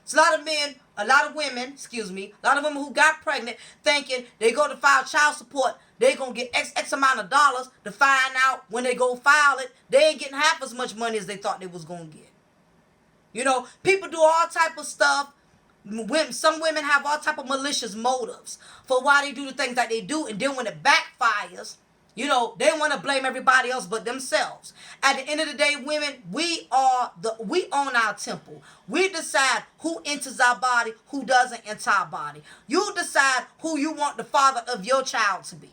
It's a lot of men, a lot of women, a lot of women who got pregnant thinking they go to file child support, they going to get X amount of dollars, to find out when they go file it, they ain't getting half as much money as they thought they was going to get. People do all type of stuff. Some women have all type of malicious motives for why they do the things that they do, and then when it backfires, they want to blame everybody else but themselves. At the end of the day, women, we own our temple. We decide who enters our body, who doesn't enter our body. You decide who you want the father of your child to be.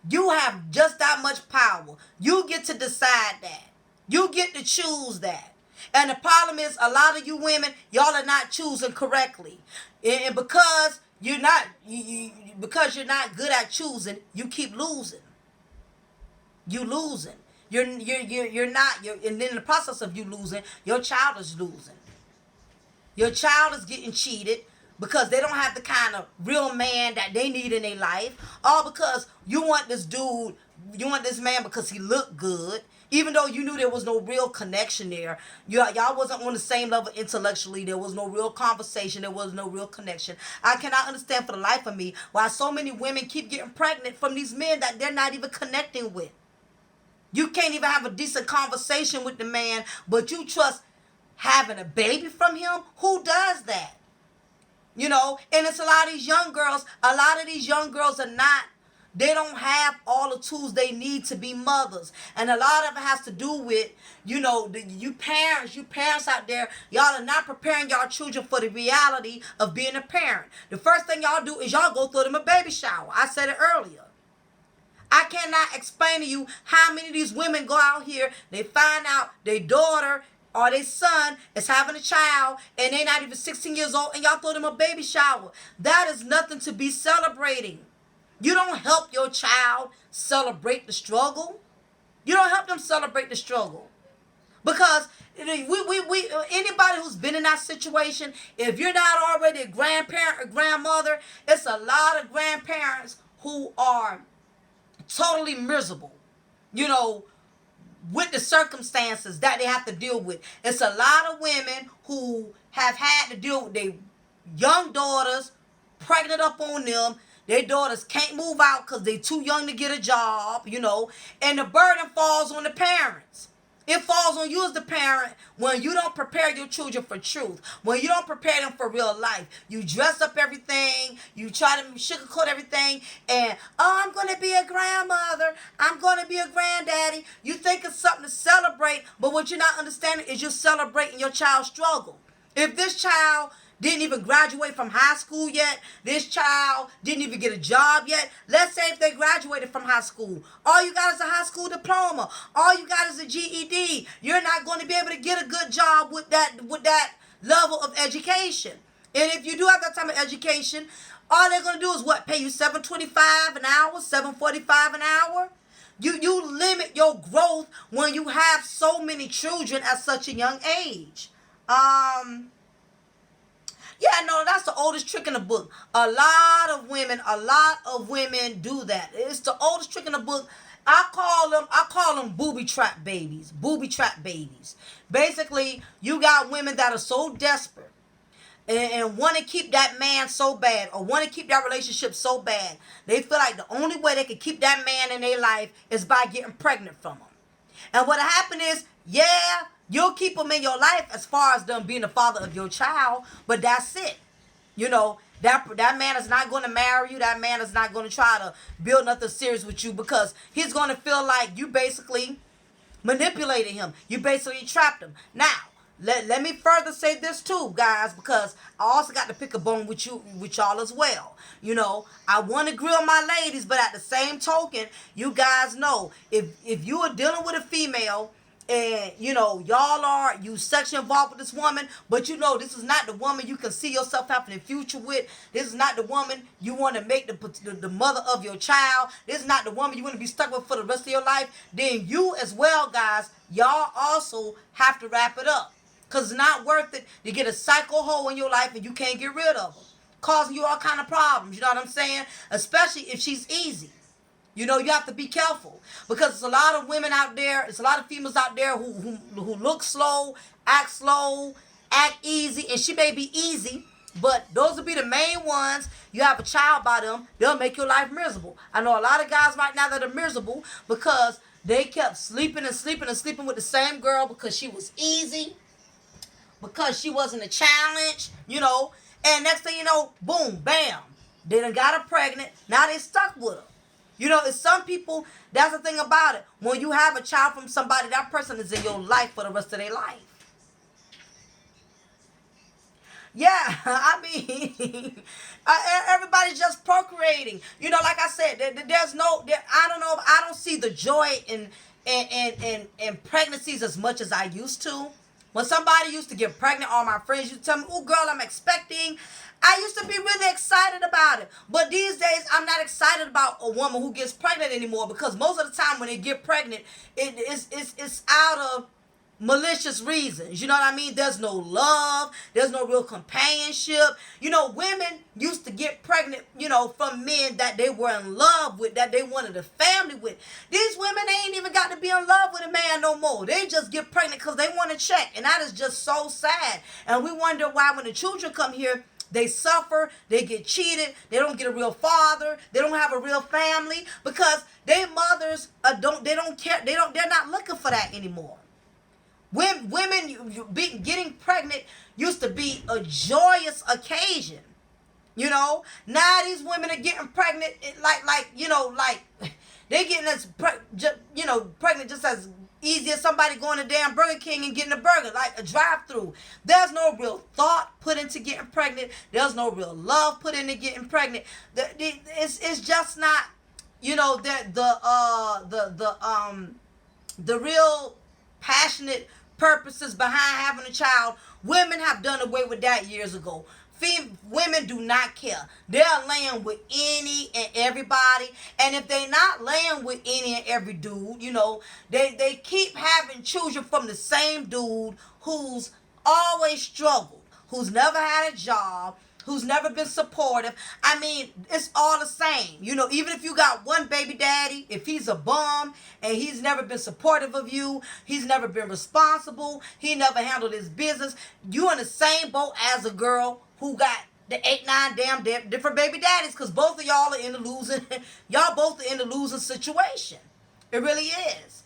You have just that much power. You get to decide that. You get to choose that. And the problem is, a lot of you women, y'all are not choosing correctly. And because you're not good at choosing, you keep losing. You losing. And in the process of you losing, your child is losing. Your child is getting cheated because they don't have the kind of real man that they need in their life. All because you want this dude, you want this man because he looked good. Even though you knew there was no real connection there. Y'all wasn't on the same level intellectually. There was no real conversation. There was no real connection. I cannot understand for the life of me why so many women keep getting pregnant from these men that they're not even connecting with. You can't even have a decent conversation with the man, but you trust having a baby from him? Who does that? And it's a lot of these young girls. A lot of these young girls they don't have all the tools they need to be mothers. And a lot of it has to do with, you parents out there, y'all are not preparing y'all children for the reality of being a parent. The first thing y'all do is y'all go throw them a baby shower. I said it earlier. I cannot explain to you how many of these women go out here, they find out their daughter or their son is having a child and they're not even 16 years old and y'all throw them a baby shower. That is nothing to be celebrating. You don't help your child celebrate the struggle. You don't help them celebrate the struggle. Because anybody who's been in that situation, if you're not already a grandparent or grandmother, it's a lot of grandparents who are totally miserable, with the circumstances that they have to deal with. It's a lot of women who have had to deal with their young daughters pregnant up on them. Their daughters can't move out because they're too young to get a job, and the burden falls on the parents. It falls on you as the parent when you don't prepare your children for truth, when you don't prepare them for real life. You dress up everything, you try to sugarcoat everything, and, I'm going to be a grandmother, I'm going to be a granddaddy. You think it's something to celebrate, but what you're not understanding is you're celebrating your child's struggle. If this child didn't even graduate from high school yet, this child didn't even get a job yet. Let's say if they graduated from high school, all you got is a high school diploma, all you got is a GED. You're not going to be able to get a good job with that level of education. And if you do have that type of education, all they're going to do is what? Pay you $7.25 an hour, $7.45 an hour? You limit your growth when you have so many children at such a young age. Yeah, no, that's the oldest trick in the book. A lot of women do that. It's the oldest trick in the book. I call them booby trap babies. Booby trap babies. Basically, you got women that are so desperate and want to keep that man so bad or want to keep that relationship so bad. They feel like the only way they can keep that man in their life is by getting pregnant from him. And what happened is, you'll keep them in your life as far as them being the father of your child, but that's it. That man is not going to marry you. That man is not going to try to build nothing serious with you because he's going to feel like you basically manipulated him. You basically trapped him. Now, let me further say this too, guys, because I also got to pick a bone with y'all as well. I want to grill my ladies, but at the same token, you guys know if you are dealing with a female and you sexually involved with this woman, but this is not the woman you can see yourself having a future with. This is not the woman you want to make the mother of your child. This is not the woman you want to be stuck with for the rest of your life. Then you as well, guys, y'all also have to wrap it up. Because it's not worth it to get a psycho hoe in your life and you can't get rid of her, causing you all kind of problems. You know what I'm saying? Especially if she's easy. You know, you have to be careful because there's a lot of women out there, there's a lot of females out there who look slow, act easy, and she may be easy, but those will be the main ones. You have a child by them, they'll make your life miserable. I know a lot of guys right now that are miserable because they kept sleeping and sleeping and sleeping with the same girl because she was easy, because she wasn't a challenge, you know. And next thing you know, boom, bam, they done got her pregnant. Now they stuck with her. You know, it's some people, that's the thing about it. When you have a child from somebody, that person is in your life for the rest of their life. Yeah, I mean, everybody's just procreating. You know, like I said, there's no, I don't know, I don't see the joy in pregnancies as much as I used to. When somebody used to get pregnant, all my friends used to tell me, "Oh, girl, I'm expecting." I used to be really excited about it. But these days, I'm not excited about a woman who gets pregnant anymore because most of the time when they get pregnant, it's out of malicious reasons. You know what I mean? There's no love. There's no real companionship. You know, women used to get pregnant, you know, from men that they were in love with, that they wanted a family with. These women ain't even got to be in love with a man no more. They just get pregnant because they want to check. And that is just so sad. And we wonder why when the children come here, they suffer, they get cheated, they don't get a real father, they don't have a real family because their mothers don't care, they're not looking for that anymore. Women getting pregnant used to be a joyous occasion. You know, now these women are getting pregnant like they getting pregnant just as easy as somebody going to damn Burger King and getting a burger, like a drive-through. There's no real thought put into getting pregnant. There's no real love put into getting pregnant. It's just not, you know, that the real passionate purposes behind having a child. Women have done away with that years ago. Women do not care. They're laying with any and everybody. And if they're not laying with any and every dude, you know, they keep having children from the same dude who's always struggled, who's never had a job, who's never been supportive. I mean, it's all the same. You know, even if you got one baby daddy, if he's a bum and he's never been supportive of you, he's never been responsible, he never handled his business, you in the same boat as a girl who got the 8, 9 damn different baby daddies, because both of y'all are in the losing, y'all both are in the losing situation. It really is.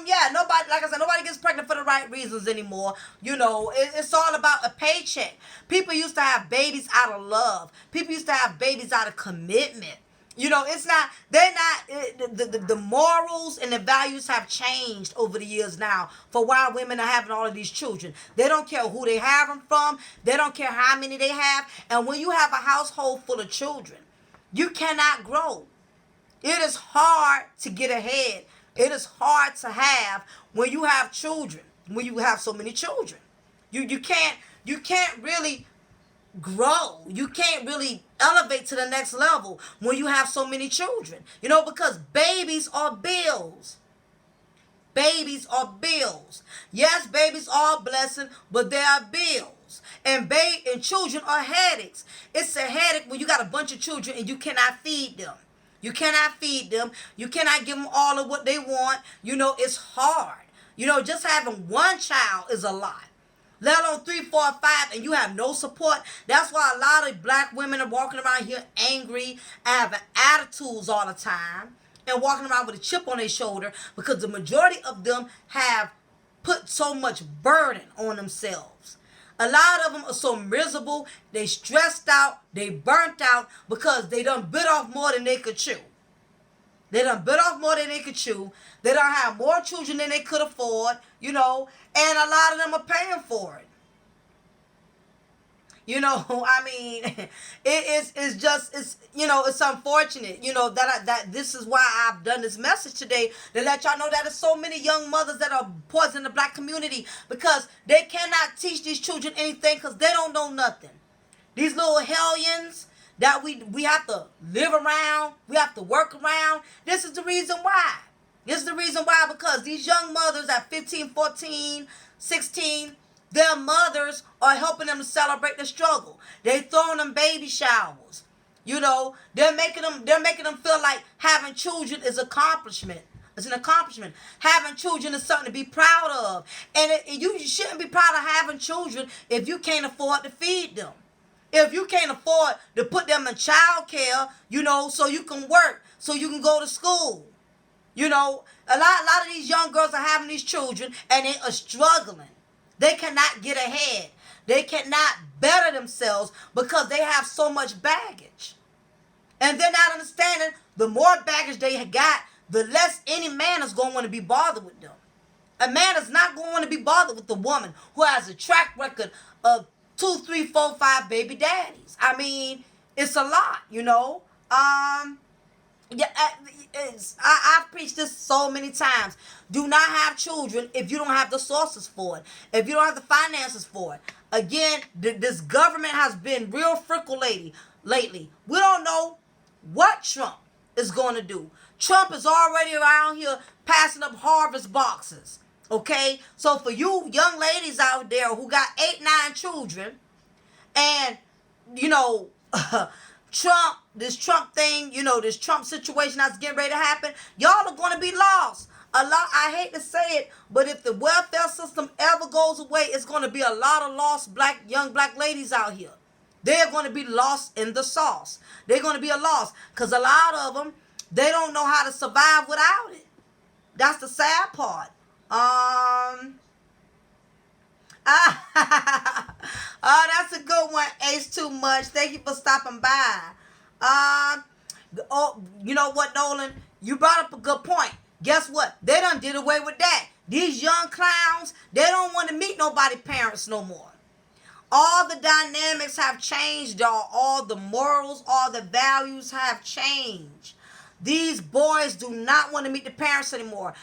Yeah, nobody, like I said, nobody gets pregnant for the right reasons anymore. You know, it's all about a paycheck. People used to have babies out of love. People used to have babies out of commitment. You know, the morals and the values have changed over the years now for why women are having all of these children. They don't care who they have them from. They don't care how many they have. And when you have a household full of children, you cannot grow. It is hard to get ahead. It is hard to have when you have children, when you have so many children. You can't really grow. You can't really elevate to the next level when you have so many children. You know, because babies are bills. Babies are bills. Yes, babies are a blessing, but they are bills. And children are headaches. It's a headache when you got a bunch of children and you cannot feed them. You cannot feed them. You cannot give them all of what they want. You know, it's hard. You know, just having one child is a lot. Let alone 3, 4, 5, and you have no support. That's why a lot of black women are walking around here angry, having attitudes all the time, and walking around with a chip on their shoulder because the majority of them have put so much burden on themselves. A lot of them are so miserable, they stressed out, they burnt out because they done bit off more than they could chew. They done bit off more than they could chew. They done have more children than they could afford, you know, and a lot of them are paying for it. You know, I mean, it's unfortunate, you know, that this is why I've done this message today, to let y'all know that there's so many young mothers that are poisoning the black community because they cannot teach these children anything because they don't know nothing. These little hellions that we have to live around, we have to work around. This is the reason why. This is the reason why, because these young mothers at 15, 14, 16, their mothers are helping them to celebrate the struggle. They throwing them baby showers. You know, they're making them feel like having children is accomplishment. It's an accomplishment. Having children is something to be proud of. And you shouldn't be proud of having children if you can't afford to feed them. If you can't afford to put them in child care, so you can work, so you can go to school. A lot of these young girls are having these children and they are struggling. They cannot get ahead. They cannot better themselves because they have so much baggage. And they're not understanding the more baggage they got, the less any man is going to want to be bothered with them. A man is not going to want to be bothered with the woman who has a track record of 2, 3, 4, 5 baby daddies. I mean, it's a lot. Yeah, I've preached this so many times. Do not have children if you don't have the sources for it. If you don't have the finances for it. Again, this government has been real fickle lately. We don't know what Trump is going to do. Trump is already around here passing up harvest boxes. Okay? So for you young ladies out there who got 8, 9 children, and, this Trump thing, this Trump situation that's getting ready to happen, y'all are going to be lost. I hate to say it, but if the welfare system ever goes away, it's going to be a lot of lost young black ladies out here. They're going to be lost in the sauce. They're going to be a loss because a lot of them, they don't know how to survive without it. That's the sad part. Oh, that's a good one, Ace Too Much. Thank you for stopping by. You know what, Nolan? You brought up a good point. Guess what? They done did away with that. These young clowns, they don't want to meet nobody's parents no more. All the dynamics have changed, y'all. All the morals, all the values have changed. These boys do not want to meet the parents anymore.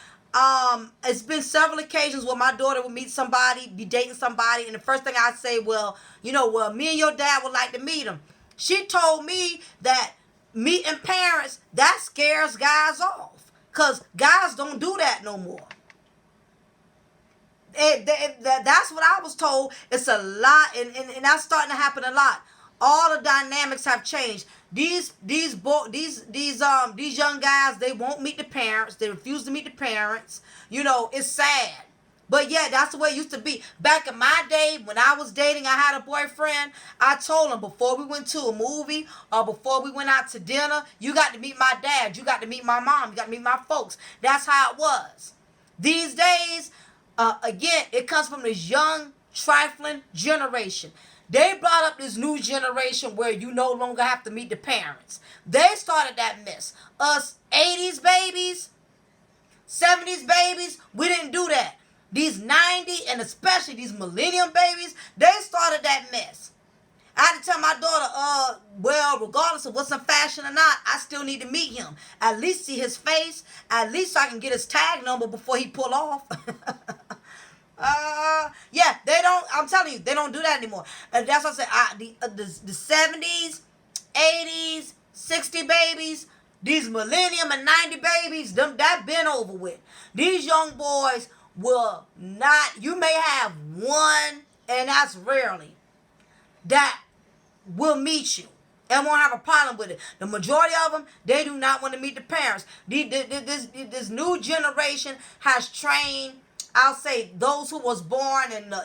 It's been several occasions where my daughter would meet somebody, be dating somebody, and the first thing I'd say, well, me and your dad would like to meet him. She told me that meeting parents, that scares guys off. Because guys don't do that no more. That's what I was told. It's a lot, and that's starting to happen a lot. All the dynamics have changed. These young guys, they won't meet the parents. They refuse to meet the parents. It's sad. But yeah, that's the way it used to be. Back in my day, when I was dating, I had a boyfriend. I told him before we went to a movie or before we went out to dinner, you got to meet my dad. You got to meet my mom. You got to meet my folks. That's how it was. These days, again, it comes from this young, trifling generation. They brought up this new generation where you no longer have to meet the parents. They started that mess. Us 80s babies, 70s babies, we didn't do that. These 90 and especially these millennium babies, they started that mess. I had to tell my daughter, well, regardless of what's in fashion or not, I still need to meet him. At least see his face. At least I can get his tag number before he pull off. Yeah, they don't, I'm telling you, they don't do that anymore. And that's what I said, the 70s, 80s, 60 babies, these millennium and 90 babies, that been over with. These young boys will not, you may have one, and that's rarely, that will meet you and won't have a problem with it. The majority of them, they do not want to meet the parents. This new generation has trained, I'll say, those who was born in the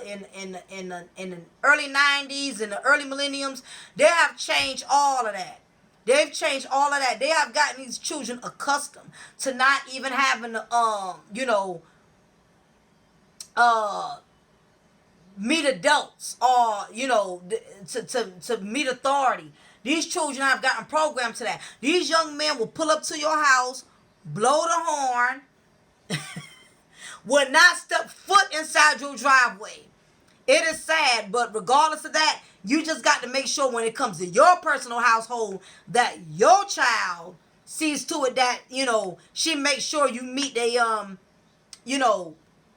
early 90s and the early millenniums, they have changed all of that. They've changed all of that. They have gotten these children accustomed to not even having to, meet adults or, to meet authority. These children have gotten programmed to that. These young men will pull up to your house, blow the horn, will not step foot inside your driveway. It is sad, but regardless of that, you just got to make sure when it comes to your personal household that your child sees to it that, she makes sure you meet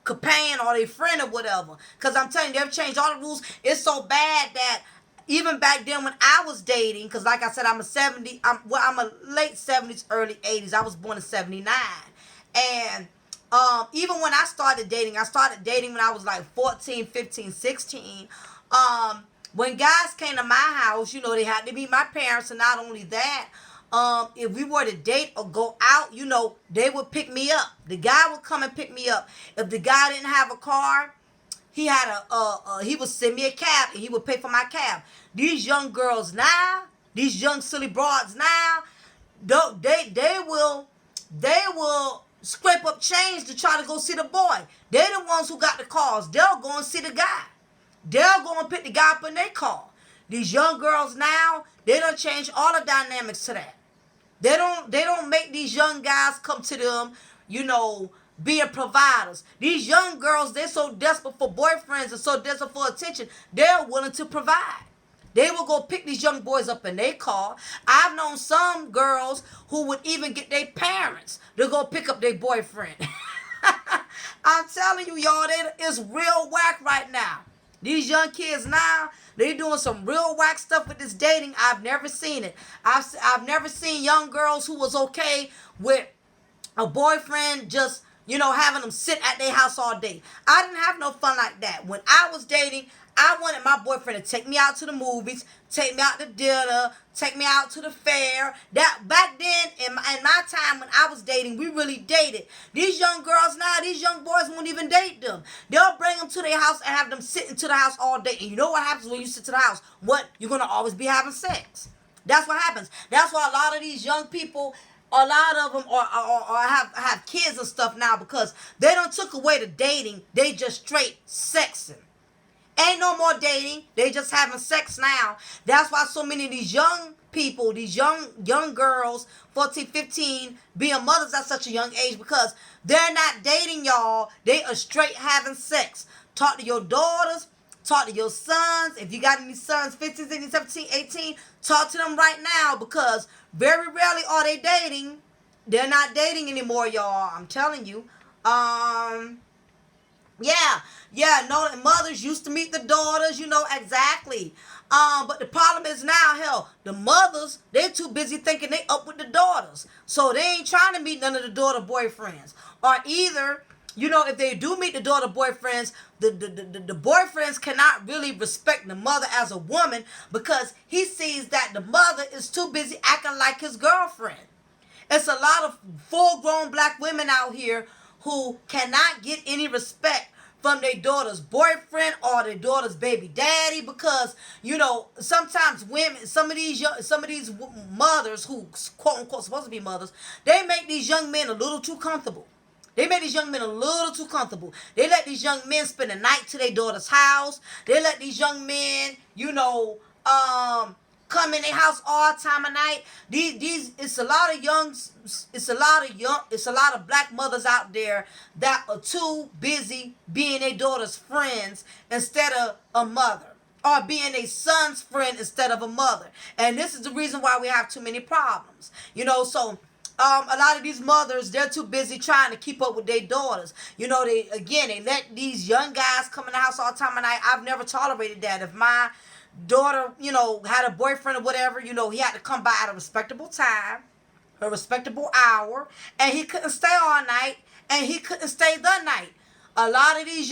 companion or their friend or whatever. Because I'm telling you, they've changed all the rules. It's so bad that even back then when I was dating, because like I said, I'm a late 70s, early 80s. I was born in 79. And even when I started dating when I was like 14, 15, 16. When guys came to my house, they had to be my parents, and not only that, if we were to date or go out, they would pick me up. The guy would come and pick me up. If the guy didn't have a car, he would send me a cab, and he would pay for my cab. These young girls now, these young silly broads now, they will scrape up change to try to go see the boy. They're the ones who got the cars. They'll go and see the guy. They'll go and pick the guy up in their car. These young girls now, they don't change all the dynamics to that. They don't make these young guys come to them, being providers. These young girls, they're so desperate for boyfriends and so desperate for attention, they're willing to provide. They will go pick these young boys up in their car. I've known some girls who would even get their parents to go pick up their boyfriend. I'm telling you, y'all, it's real whack right now. These young kids now, they doing some real whack stuff with this dating. I've never seen it. I've never seen young girls who was okay with a boyfriend just, having them sit at their house all day. I didn't have no fun like that. When I was dating, I wanted my boyfriend to take me out to the movies, take me out to dinner, take me out to the fair. That back then, in my time when I was dating, we really dated. These young girls now, these young boys won't even date them. They'll bring them to their house and have them sit into the house all day. And you know what happens when you sit to the house? What? You're going to always be having sex. That's what happens. That's why a lot of these young people, a lot of them have kids and stuff now, because they don't took away the dating. They just straight sexing. Ain't no more dating. They just having sex now. That's why so many of these young people, these young girls, 14, 15, being mothers at such a young age, because they're not dating, y'all. They are straight having sex. Talk to your daughters. Talk to your sons. If you got any sons, 15, 16, 17, 18, talk to them right now, because very rarely are they dating. They're not dating anymore, y'all. I'm telling you. Mothers used to meet the daughters, exactly. But the problem is now, hell, the mothers, they're too busy thinking they up with the daughters. So they ain't trying to meet none of the daughter boyfriends. Or either, if they do meet the daughter boyfriends, the boyfriends cannot really respect the mother as a woman, because he sees that the mother is too busy acting like his girlfriend. It's a lot of full-grown black women out here who cannot get any respect from their daughter's boyfriend or their daughter's baby daddy, because sometimes women, some of these mothers who quote unquote supposed to be mothers, they make these young men a little too comfortable. They let these young men spend the night to their daughter's house. They let these young men, come in their house all time of night. It's a lot of black mothers out there that are too busy being their daughter's friends instead of a mother, or being a son's friend instead of a mother. And this is the reason why we have too many problems. So a lot of these mothers, they're too busy trying to keep up with their daughters. They let these young guys come in the house all the time of night. I've never tolerated that. If my daughter, had a boyfriend or whatever, he had to come by at a respectable time, a respectable hour, and he couldn't stay all night, and he couldn't stay the night. A lot of these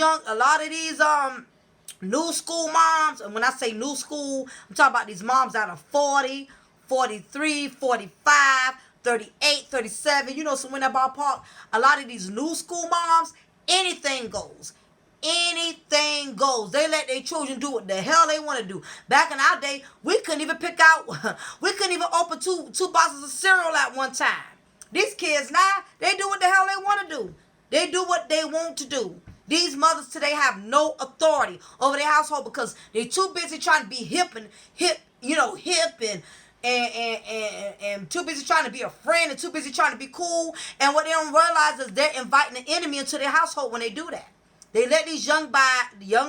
new school moms, and when I say new school, I'm talking about these moms that are 40, 43, 45, 38, 37, so in that ballpark, a lot of these new school moms, anything goes. Anything goes. They let their children do what the hell they want to do. Back in our day, we couldn't even open two boxes of cereal at one time. These kids now, they do what the hell they want to do. They do what they want to do. These mothers today have no authority over their household, because they're too busy trying to be hip and too busy trying to be a friend, and too busy trying to be cool. And what they don't realize is they're inviting the enemy into their household when they do that. They let these young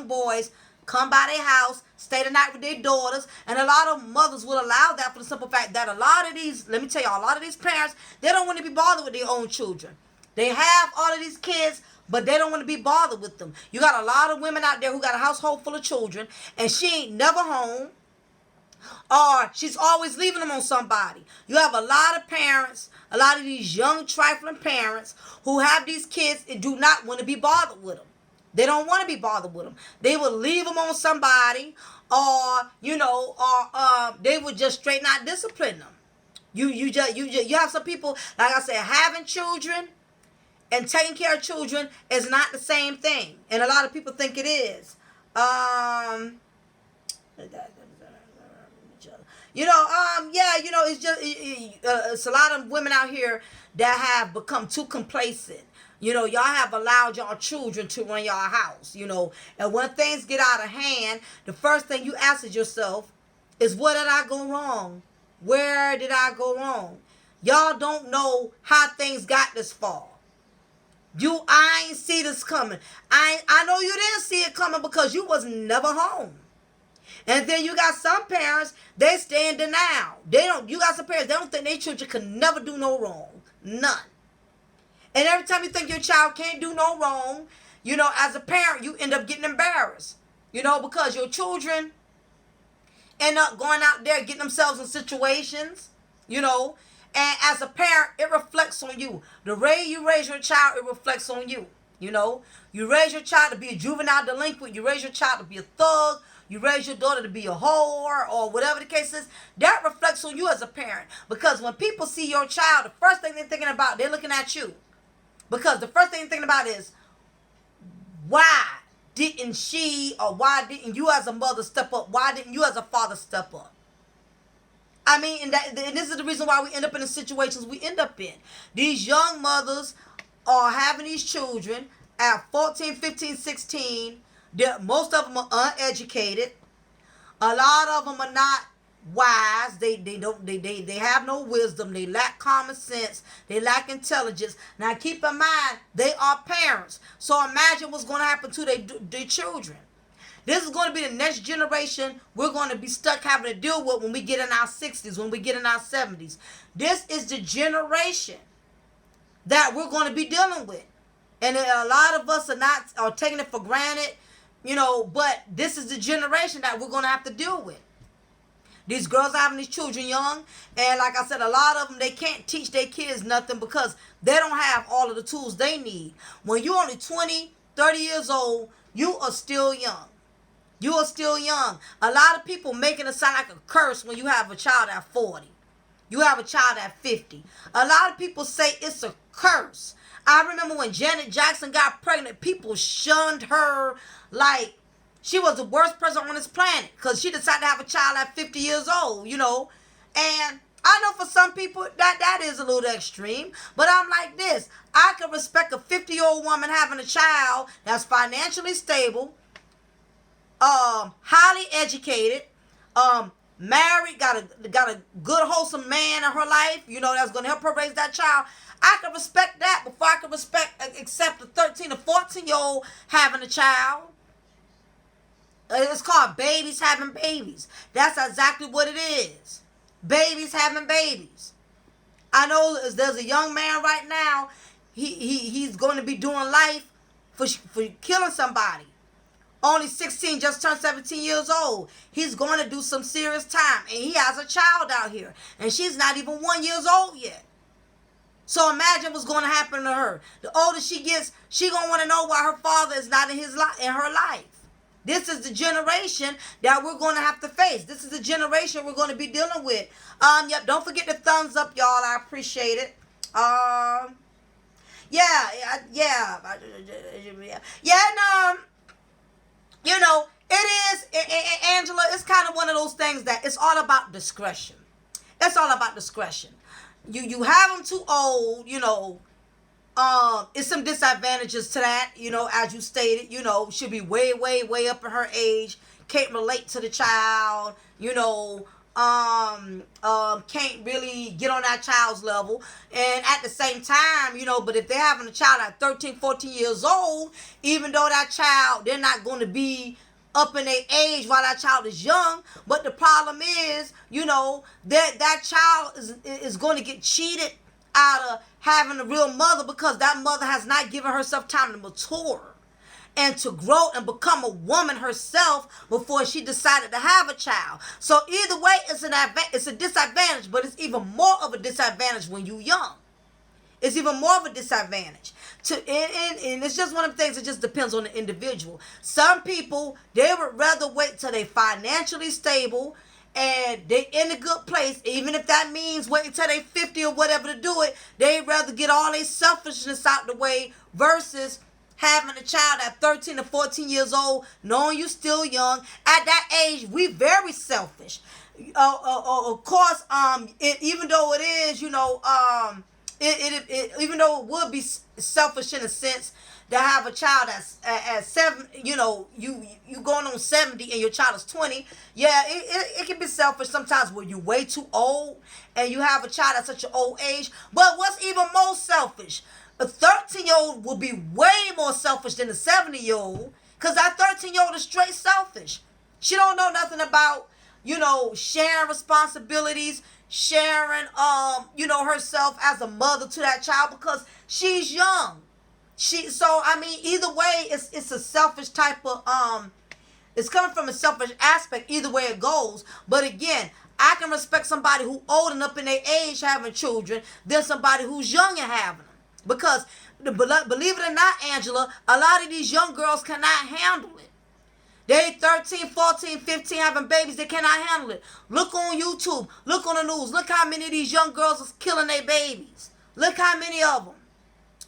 boys come by their house, stay the night with their daughters, and a lot of mothers will allow that for the simple fact that a lot of these parents, they don't want to be bothered with their own children. They have all of these kids, but they don't want to be bothered with them. You got a lot of women out there who got a household full of children, and she ain't never home, or she's always leaving them on somebody. You have a lot of parents, a lot of these young trifling parents who have these kids and do not want to be bothered with them. They don't want to be bothered with them. They will leave them on somebody, or they would just straight not discipline them. You have some people, like I said, having children and taking care of children is not the same thing, and a lot of people think it is. It's a lot of women out here that have become too complacent. Y'all have allowed y'all children to run y'all house, and when things get out of hand, the first thing you ask yourself is, what did I go wrong? Where did I go wrong? Y'all don't know how things got this far. I ain't see this coming. I know you didn't see it coming because you was never home. And then you got some parents, they stay in denial. You got some parents, they don't think their children can never do no wrong. None. And every time you think your child can't do no wrong, as a parent, you end up getting embarrassed. Because your children end up going out there, getting themselves in situations, and as a parent, it reflects on you. The way you raise your child, it reflects on you. You raise your child to be a juvenile delinquent. You raise your child to be a thug. You raise your daughter to be a whore, or whatever the case is. That reflects on you as a parent. Because when people see your child, the first thing they're thinking about, they're looking at you. Because the first thing they're thinking about is, why didn't she, or why didn't you as a mother step up? Why didn't you as a father step up? And this is the reason why we end up in the situations we end up in. These young mothers are having these children at 14, 15, 16. Most of them are uneducated. A lot of them are not wise. They have no wisdom. They lack common sense. They lack intelligence. Now keep in mind, they are parents. So imagine what's going to happen to their children. This is going to be the next generation we're going to be stuck having to deal with when we get in our 60s, when we get in our 70s. This is the generation that we're going to be dealing with. And a lot of us are taking it for granted, but this is the generation that we're going to have to deal with. These girls are having these children young, and like I said, a lot of them, they can't teach their kids nothing because they don't have all of the tools they need. When you're only 20, 30 years old, you are still young. You are still young. A lot of people making it sound like a curse when you have a child at 40. You have a child at 50. A lot of people say it's a curse. I remember when Janet Jackson got pregnant, people shunned her like she was the worst person on this planet because she decided to have a child at 50 years old, And I know for some people that is a little extreme, but I'm like this. I can respect a 50-year-old woman having a child that's financially stable, highly educated, married, got a good wholesome man in her life, that's going to help her raise that child. I can respect that before I can accept a 13 or 14-year-old having a child. It's called babies having babies. That's exactly what it is. Babies having babies. I know there's a young man right now. He's going to be doing life for killing somebody. Only 16, just turned 17 years old. He's going to do some serious time. And he has a child out here. And she's not even 1 year old yet. So imagine what's going to happen to her. The older she gets, she going to want to know why her father is not in her life. This is the generation that we're going to have to face. This is the generation we're going to be dealing with. Yep, don't forget the thumbs up, y'all. I appreciate it. It is, Angela, it's kind of one of those things that it's all about discretion. It's all about discretion. You have them too old, it's some disadvantages to that, as you stated, she'll be way, way, way up in her age, can't relate to the child, can't really get on that child's level. And at the same time, but if they're having a child at 13, 14 years old, even though that child, they're not going to be up in their age while that child is young, but the problem is, that child is going to get cheated out of having a real mother because that mother has not given herself time to mature and to grow and become a woman herself before she decided to have a child. So either way, it's a disadvantage, but it's even more of a disadvantage when you're young. It's even more of a disadvantage. And it's just one of the things that just depends on the individual. Some people, they would rather wait till they financially stable and they in a good place, even if that means waiting till they 50 or whatever to do it. They'd rather get all their selfishness out the way versus having a child at 13 or 14 years old, knowing you still young. At that age, we very selfish. Of course, even though it is, even though it would be selfish in a sense to have a child at 7, you going on 70 and your child is 20. Yeah, it can be selfish sometimes when you're way too old and you have a child at such an old age. But what's even more selfish? A 13-year-old will be way more selfish than a 70-year-old, because that 13-year-old is straight selfish. She don't know nothing about, sharing responsibilities, sharing, herself as a mother to that child, because she's young. Either way, it's a selfish type of, it's coming from a selfish aspect, either way it goes. But again, I can respect somebody who old and up in their age having children than somebody who's young and having them. Because, believe it or not, Angela, a lot of these young girls cannot handle it. They 13, 14, 15 having babies. They cannot handle it. Look on YouTube. Look on the news. Look how many of these young girls is killing their babies. Look how many of them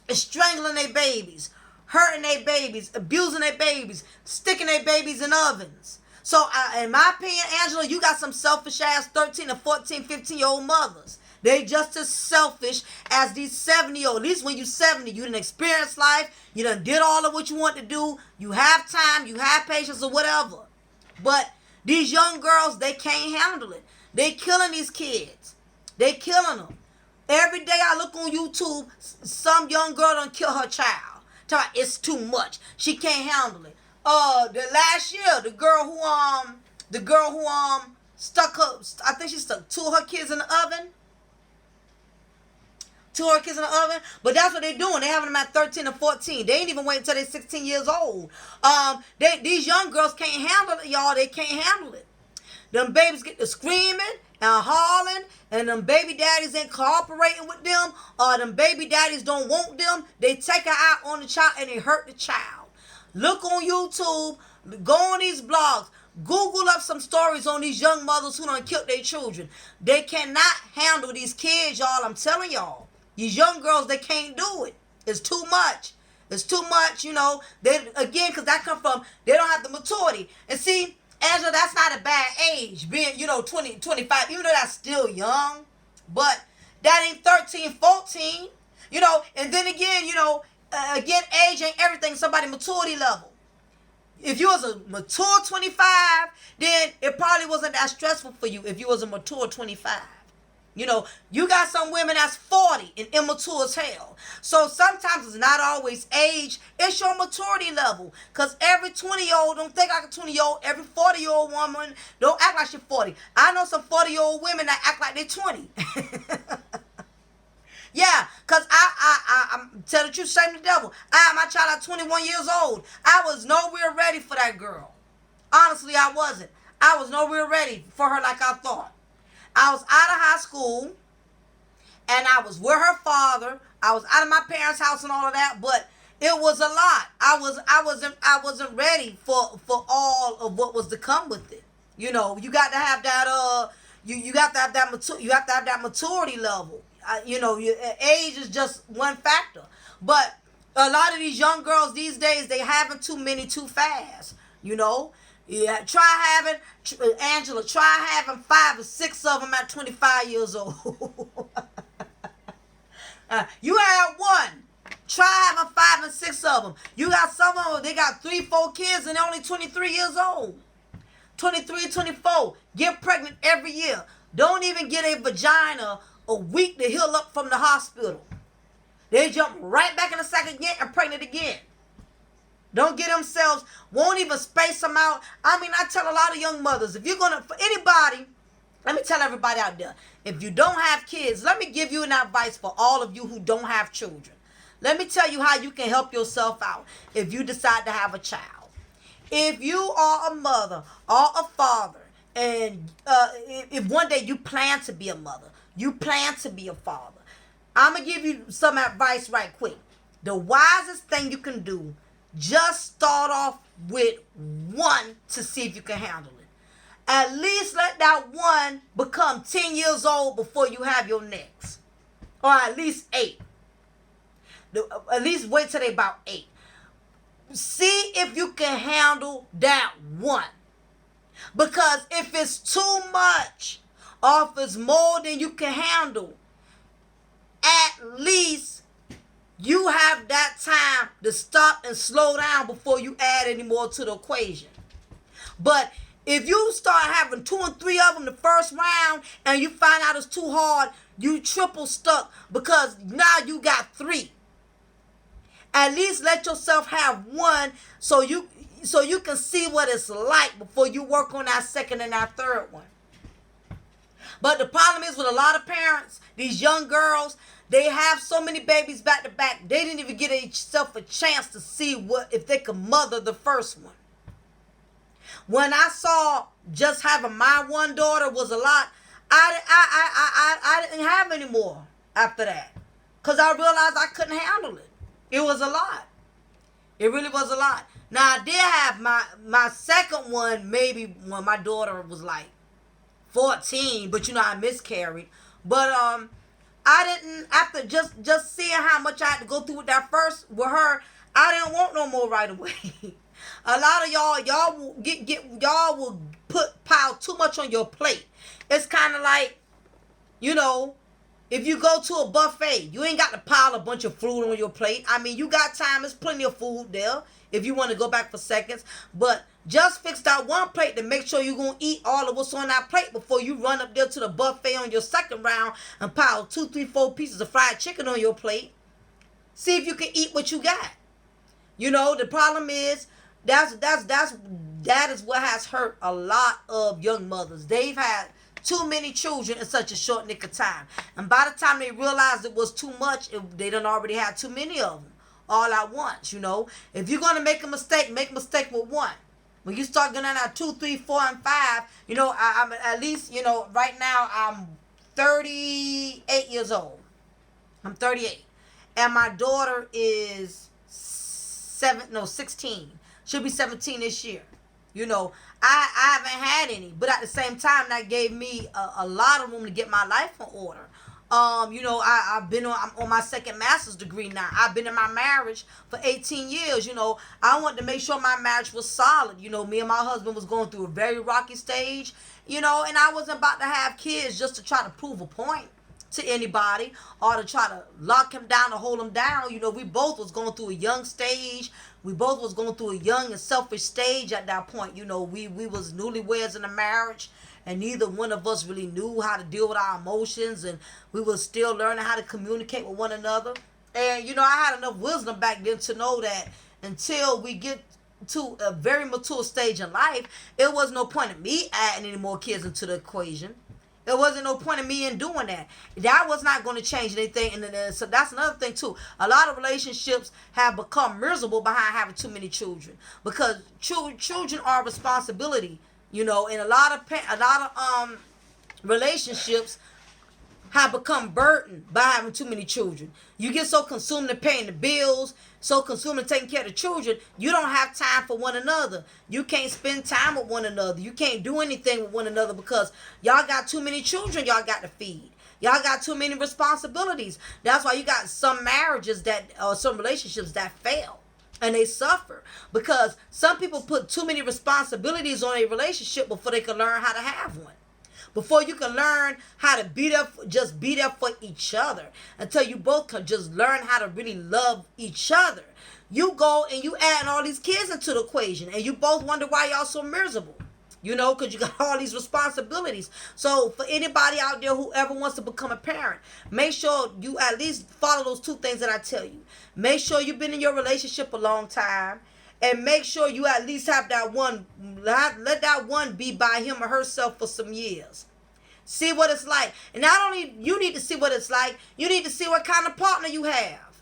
is strangling their babies, hurting their babies, abusing their babies, sticking their babies in ovens. So, in my opinion, Angela, you got some selfish-ass 13 or 14, 15-year-old mothers. They just as selfish as these 70-year-olds. At least when you're 70, you done experienced life. You done did all of what you want to do. You have time. You have patience or whatever. But these young girls, they can't handle it. They killing these kids. They killing them. Every day I look on YouTube, some young girl done kill her child. Tell her it's too much. She can't handle it. The last year, the girl who stuck her, I think she stuck 2 of her kids in the oven. 2 of her kids in the oven. But that's what they're doing. They're having them at 13 or 14. They ain't even waiting until they're 16 years old. These young girls can't handle it, y'all. They can't handle it. Them babies get to screaming and hollering, and them baby daddies ain't cooperating with them, or them baby daddies don't want them. They take her out on the child and they hurt the child. Look on YouTube. Go on these blogs. Google up some stories on these young mothers who done killed their children. They cannot handle these kids, y'all. I'm telling y'all. These young girls, they can't do it. It's too much. It's too much, because that come from, they don't have the maturity. And see, Angela, that's not a bad age, being, 20, 25, even though that's still young. But that ain't 13, 14, and then again, again, age ain't everything, somebody maturity level. If you was a mature 25, then it probably wasn't that stressful for you if you was a mature 25. You got some women that's 40 and immature as hell. So sometimes it's not always age. It's your maturity level. Because every 20-year-old don't think like a 20-year-old. Every 40-year-old woman don't act like she's 40. I know some 40-year-old women that act like they're 20. Yeah, because I'm telling the truth, shame the devil. I had my child at 21 years old. I was nowhere ready for that girl. Honestly, I wasn't. I was nowhere ready for her like I thought. I was out of high school, and I was with her father. I was out of my parents' house and all of that, but it was a lot. I wasn't ready for all of what was to come with it. You got to have that you got to have that maturity level. Your age is just one factor. But a lot of these young girls these days, they having too many too fast. Yeah, Angela, try having 5 or 6 of them at 25 years old. You had one. Try having 5 and 6 of them. You got some of them, they got 3, 4 kids and they're only 23 years old. 23, 24. Get pregnant every year. Don't even get a vagina a week to heal up from the hospital. They jump right back in the sack again and pregnant again. Don't get themselves, won't even space them out. I tell a lot of young mothers, if you're going to, for anybody, let me tell everybody out there, if you don't have kids, let me give you an advice for all of you who don't have children. Let me tell you how you can help yourself out if you decide to have a child. If you are a mother or a father, and if one day you plan to be a mother, you plan to be a father, I'm going to give you some advice right quick. The wisest thing you can do, just start off with one to see if you can handle it. At least let that one become 10 years old before you have your next. Or at least 8. At least wait till they about 8. See if you can handle that one. Because if it's too much, or if it's more than you can handle, at least you have that time to stop and slow down before you add any more to the equation. But if you start having 2 and 3 of them the first round and you find out it's too hard, you triple stuck because now you got 3. At least let yourself have one so you can see what it's like before you work on that second and that third one. But the problem is with a lot of parents, these young girls, they have so many babies back to back, they didn't even give themselves a chance to see what if they could mother the first one. When I saw just having my one daughter was a lot, I didn't have any more after that. Because I realized I couldn't handle it. It was a lot. It really was a lot. Now, I did have my second one maybe when my daughter was like 14, but I miscarried. But I didn't, after just seeing how much I had to go through with that first, with her, I didn't want no more right away. A lot of y'all will pile too much on your plate. It's kind of like, if you go to a buffet, you ain't got to pile a bunch of food on your plate. I mean, you got time. There's plenty of food there if you want to go back for seconds. But just fix that one plate to make sure you're going to eat all of what's on that plate before you run up there to the buffet on your second round and pile 2, 3, 4 pieces of fried chicken on your plate. See if you can eat what you got. The problem is that is what has hurt a lot of young mothers. They've had too many children in such a short nick of time. And by the time they realized it was too much, they done already had too many of them all at once, If you're going to make a mistake with one. When you start getting out 2, 3, 4, and 5, I'm at least, right now I'm 38 years old. I'm 38. And my daughter is 16. She'll be 17 this year. I haven't had any, but at the same time, that gave me a lot of room to get my life in order. I'm on my second master's degree now. I've been in my marriage for 18 years. I wanted to make sure my marriage was solid. Me and my husband was going through a very rocky stage, and I wasn't about to have kids just to try to prove a point to anybody or to try to lock him down or hold him down. We both was going through a young stage. We both was going through a young and selfish stage at that point. We was newlyweds in a marriage, and neither one of us really knew how to deal with our emotions, and we was still learning how to communicate with one another. And, I had enough wisdom back then to know that until we get to a very mature stage in life, it was no point in me adding any more kids into the equation. There wasn't no point in me in doing that. That was not going to change anything. And so that's another thing too. A lot of relationships have become miserable behind having too many children, because children are a responsibility. And a lot of relationships have become burdened by having too many children. You get so consumed in paying the bills, so consumed in taking care of the children, you don't have time for one another. You can't spend time with one another. You can't do anything with one another because y'all got too many children y'all got to feed. Y'all got too many responsibilities. That's why you got some marriages or some relationships that fail. And they suffer because some people put too many responsibilities on a relationship before they can learn how to have one. Before you can learn how to be there for each other, until you both can just learn how to really love each other. You go and you add all these kids into the equation, and you both wonder why y'all so miserable. Because you got all these responsibilities. So for anybody out there who ever wants to become a parent, make sure you at least follow those 2 things that I tell you. Make sure you've been in your relationship a long time. And make sure you at least have that one, let that one be by him or herself for some years. See what it's like. And not only you need to see what it's like, you need to see what kind of partner you have.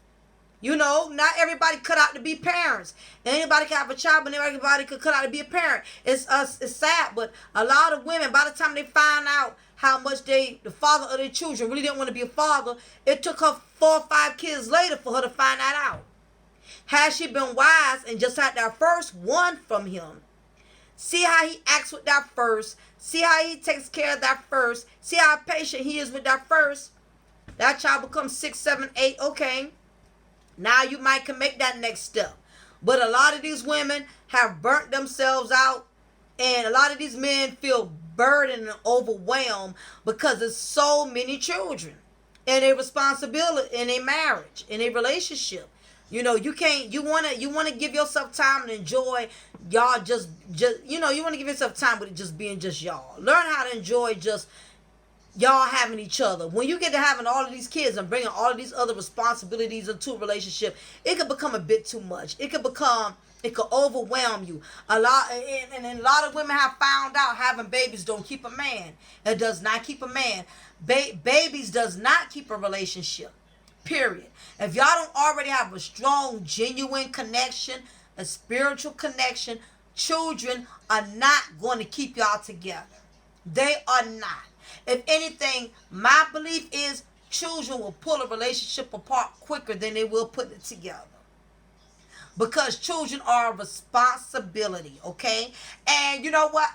You know, not everybody cut out to be parents. Anybody can have a child, but everybody could cut out to be a parent. It's sad, but a lot of women, by the time they find out how much the father of their children really didn't want to be a father, it took her 4 or 5 kids later for her to find that out. Had she been wise and just had that first one from him, see how he acts with that first, see how he takes care of that first, see how patient he is with that first, that child becomes 6, 7, 8, okay. Now you might can make that next step. But a lot of these women have burnt themselves out, and a lot of these men feel burdened and overwhelmed because there's so many children and a responsibility in a marriage, in a relationship. You know, you can't, you wanna give yourself time to enjoy y'all just you know, you wanna give yourself time with it just being just y'all. Learn how to enjoy just y'all having each other. When you get to having all of these kids and bringing all of these other responsibilities into a relationship, it could become a bit too much. It could overwhelm you. A lot, and a lot of women have found out having babies don't keep a man. It does not keep a man. Babies does not keep a relationship. Period. If y'all don't already have a strong, genuine connection, a spiritual connection, children are not going to keep y'all together. They are not. If anything, my belief is children will pull a relationship apart quicker than they will put it together. Because children are a responsibility, okay? And you know what?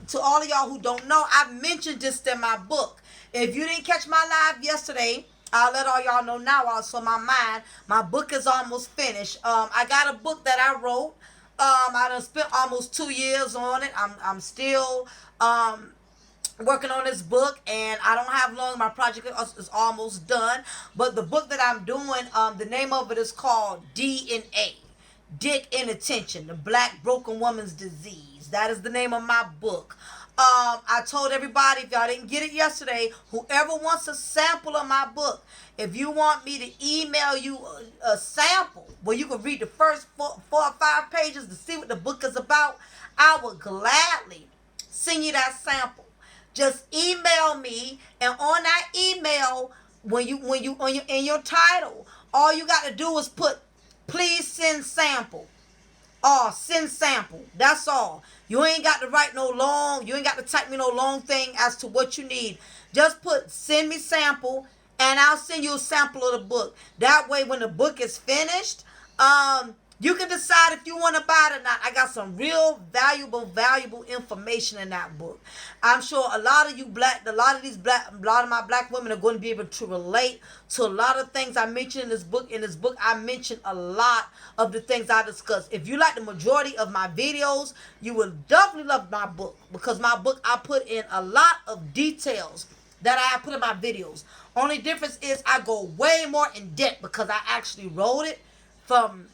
To all of y'all who don't know, I've mentioned this in my book. If you didn't catch my live yesterday, I'll let all y'all know now also my mind. My book is almost finished. I got a book that I wrote. I done spent almost 2 years on it. I'm still working on this book, and I don't have long. My project is almost done. But the book that I'm doing, the name of it is called DNA. Dick Inattention, the Black Broken Woman's Disease. That is the name of my book. I told everybody, if y'all didn't get it yesterday, whoever wants a sample of my book, if you want me to email you a sample where you can read the first 4 or 5 pages to see what the book is about, I would gladly send you that sample. Just email me, and on that email, in your title, all you got to do is put please send sample. Or send sample. That's all. You ain't got to write you ain't got to type me no long thing as to what you need. Just put send me sample, and I'll send you a sample of the book. That way when the book is finished, you can decide if you want to buy it or not. I got some real valuable information in that book. I'm sure a lot of my black women are going to be able to relate to a lot of things I mentioned in this book. In this book, I mentioned a lot of the things I discussed. If you like the majority of my videos, you will definitely love my book, because my book, I put in a lot of details that I put in my videos. Only difference is I go way more in depth because I actually wrote it from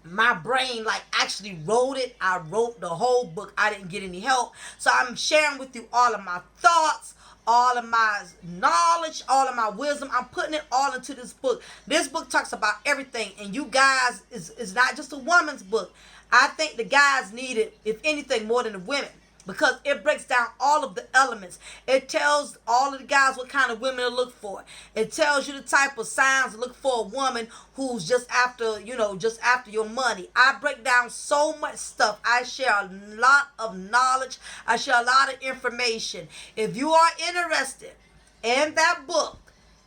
my brain, like actually wrote it. I wrote the whole book. I didn't get any help. So I'm sharing with you all of my thoughts, all of my knowledge, all of my wisdom. I'm putting it all into this book. This book talks about everything. And you guys, is not just a woman's book. I think the guys need it, if anything, more than the women, because it breaks down all of the elements. It tells all of the guys what kind of women to look for. It tells you the type of signs to look for a woman who's just after your money. I break down so much stuff. I share a lot of knowledge. I share a lot of information. If you are interested in that book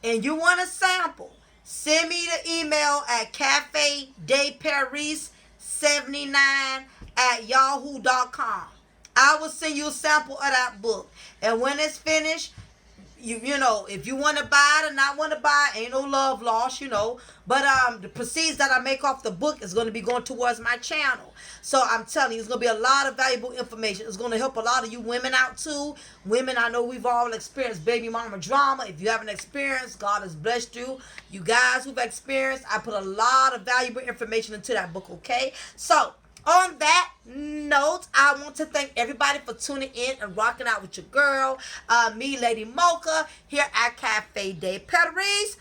and you want a sample, send me the email at cafedeparis79@yahoo.com. I will send you a sample of that book. And when it's finished, you know, if you want to buy it or not want to buy it, ain't no love lost, you know. But the proceeds that I make off the book is going to be going towards my channel. So I'm telling you, it's going to be a lot of valuable information. It's going to help a lot of you women out too. Women, I know we've all experienced baby mama drama. If you haven't experienced, God has blessed you. You guys who've experienced, I put a lot of valuable information into that book, okay? So on that note, I want to thank everybody for tuning in and rocking out with your girl, me, Lady Mocha, here at Cafe de Paris.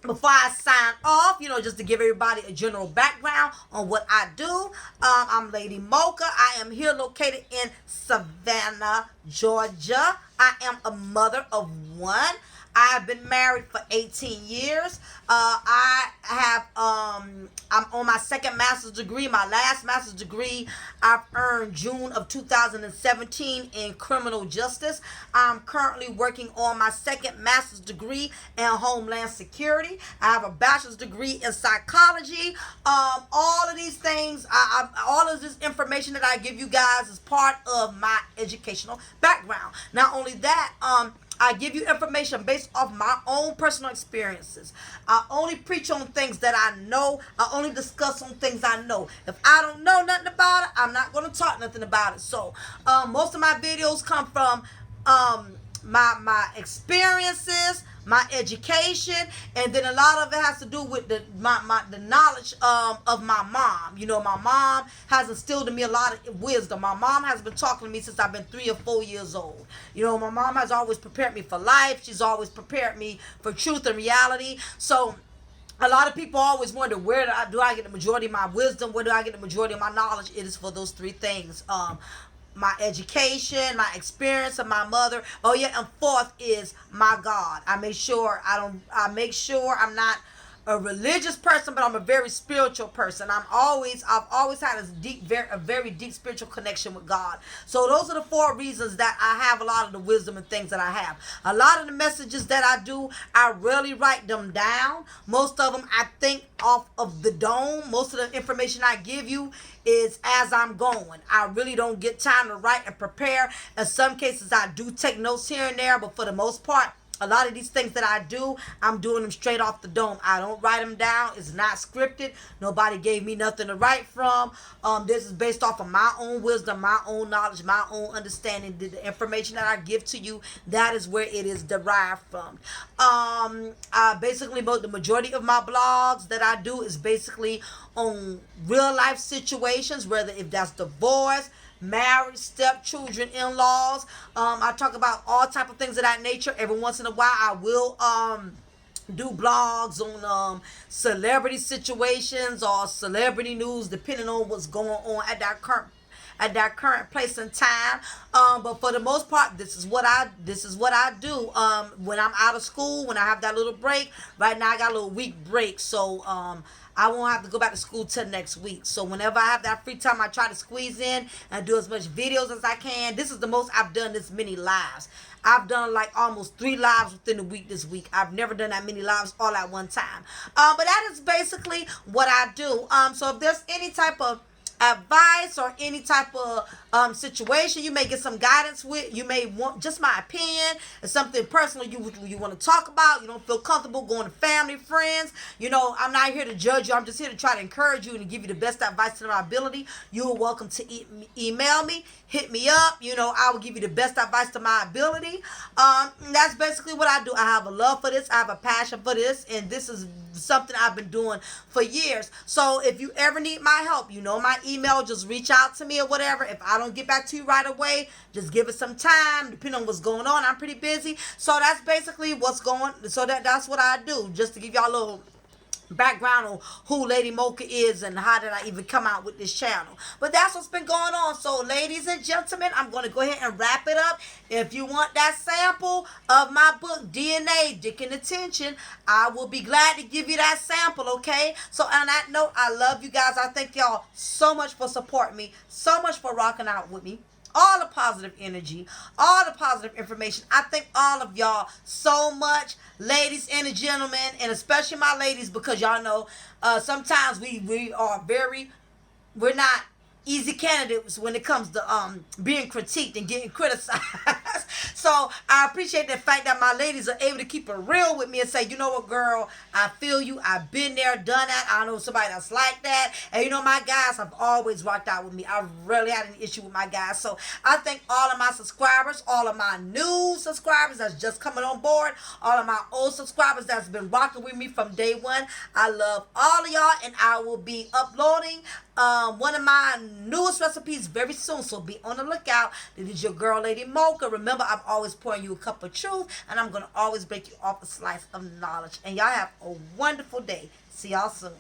Before I sign off, you know, just to give everybody a general background on what I do, I'm Lady Mocha. I am here located in Savannah, Georgia. I am a mother of one. I've been married for 18 years. I'm on my second master's degree. My last master's degree I've earned June of 2017 in criminal justice. I'm currently working on my second master's degree in homeland security. I have a bachelor's degree in psychology. All of these things, all of this information that I give you guys is part of my educational background. Not only that, I give you information based off my own personal experiences. I only preach on things that I know. I only discuss on things I know. If I don't know nothing about it, I'm not going to talk nothing about it. So most of my videos come from my experiences, my education, and then a lot of it has to do with the knowledge of my mom. You know, my mom has instilled in me a lot of wisdom. My mom has been talking to me since I've been 3 or 4 years old. You know, my mom has always prepared me for life. She's always prepared me for truth and reality. So a lot of people always wonder, where do I get the majority of my wisdom? Where do I get the majority of my knowledge? It is for those 3 things. My education, my experience of my mother. Oh yeah, and fourth is my God. I make sure I'm not a religious person, but I'm a very spiritual person. I've always had a very deep spiritual connection with God. So those are the 4 reasons that I have a lot of the wisdom and things that I have. A lot of the messages that I do, I rarely write them down. Most of them I think off of the dome. Most of the information I give you is as I'm going. I really don't get time to write and prepare. In some cases I do take notes here and there, but for the most part, a lot of these things that I do, I'm doing them straight off the dome. I don't write them down. It's not scripted. Nobody gave me nothing to write from. This is based off of my own wisdom, my own knowledge, my own understanding. The information that I give to you, that is where it is derived from. Basically, the majority of my blogs that I do is basically on real life situations, whether if that's divorce, marriage, stepchildren, in-laws. I talk about all type of things of that nature. Every once in a while I will do blogs on celebrity situations or celebrity news, depending on what's going on at that current place and time. But for the most part, this is what I do when I'm out of school, when I have that little break. Right now I got a little week break, so I won't have to go back to school till next week. So whenever I have that free time, I try to squeeze in and do as much videos as I can. This is the most I've done this many lives. I've done like almost 3 lives within a week this week. I've never done that many lives all at one time. But that is basically what I do. So if there's any type of advice or any type of situation you may get some guidance with, you may want just my opinion, it's something personal you want to talk about, you don't feel comfortable going to family, friends, you know, I'm not here to judge you. I'm just here to try to encourage you and to give you the best advice to my ability. You are welcome to email me, hit me up. You know, I will give you the best advice to my ability. That's basically what I do. I have a love for this, I have a passion for this, and this is something I've been doing for years. So if you ever need my help, you know my email, just reach out to me or whatever. If I don't get back to you right away, just give it some time, depending on what's going on. I'm pretty busy. So that's basically what's going. So that's what I do, just to give y'all a little background on who Lady Mocha is and how did I even come out with this channel. But that's what's been going on. So ladies and gentlemen, I'm going to go ahead and wrap it up. If you want that sample of my book, DNA, Dick and Attention, I will be glad to give you that sample, okay? So on that note, I love you guys. I thank y'all so much for supporting me, so much for rocking out with me. All the positive energy, all the positive information. I thank all of y'all so much, ladies and gentlemen, and especially my ladies, because y'all know sometimes we're not easy candidates when it comes to being critiqued and getting criticized. So I appreciate the fact that my ladies are able to keep it real with me and say, you know what, girl, I feel you. I've been there, done that. I know somebody that's like that. And you know, my guys have always rocked out with me. I rarely had an issue with my guys. So I thank all of my subscribers, all of my new subscribers that's just coming on board, all of my old subscribers that's been rocking with me from day one. I love all of y'all, and I will be uploading one of my newest recipes very soon, so be on the lookout. This is your girl, Lady Mocha. Remember, I'm always pouring you a cup of truth, and I'm going to always break you off a slice of knowledge. And y'all have a wonderful day. See y'all soon.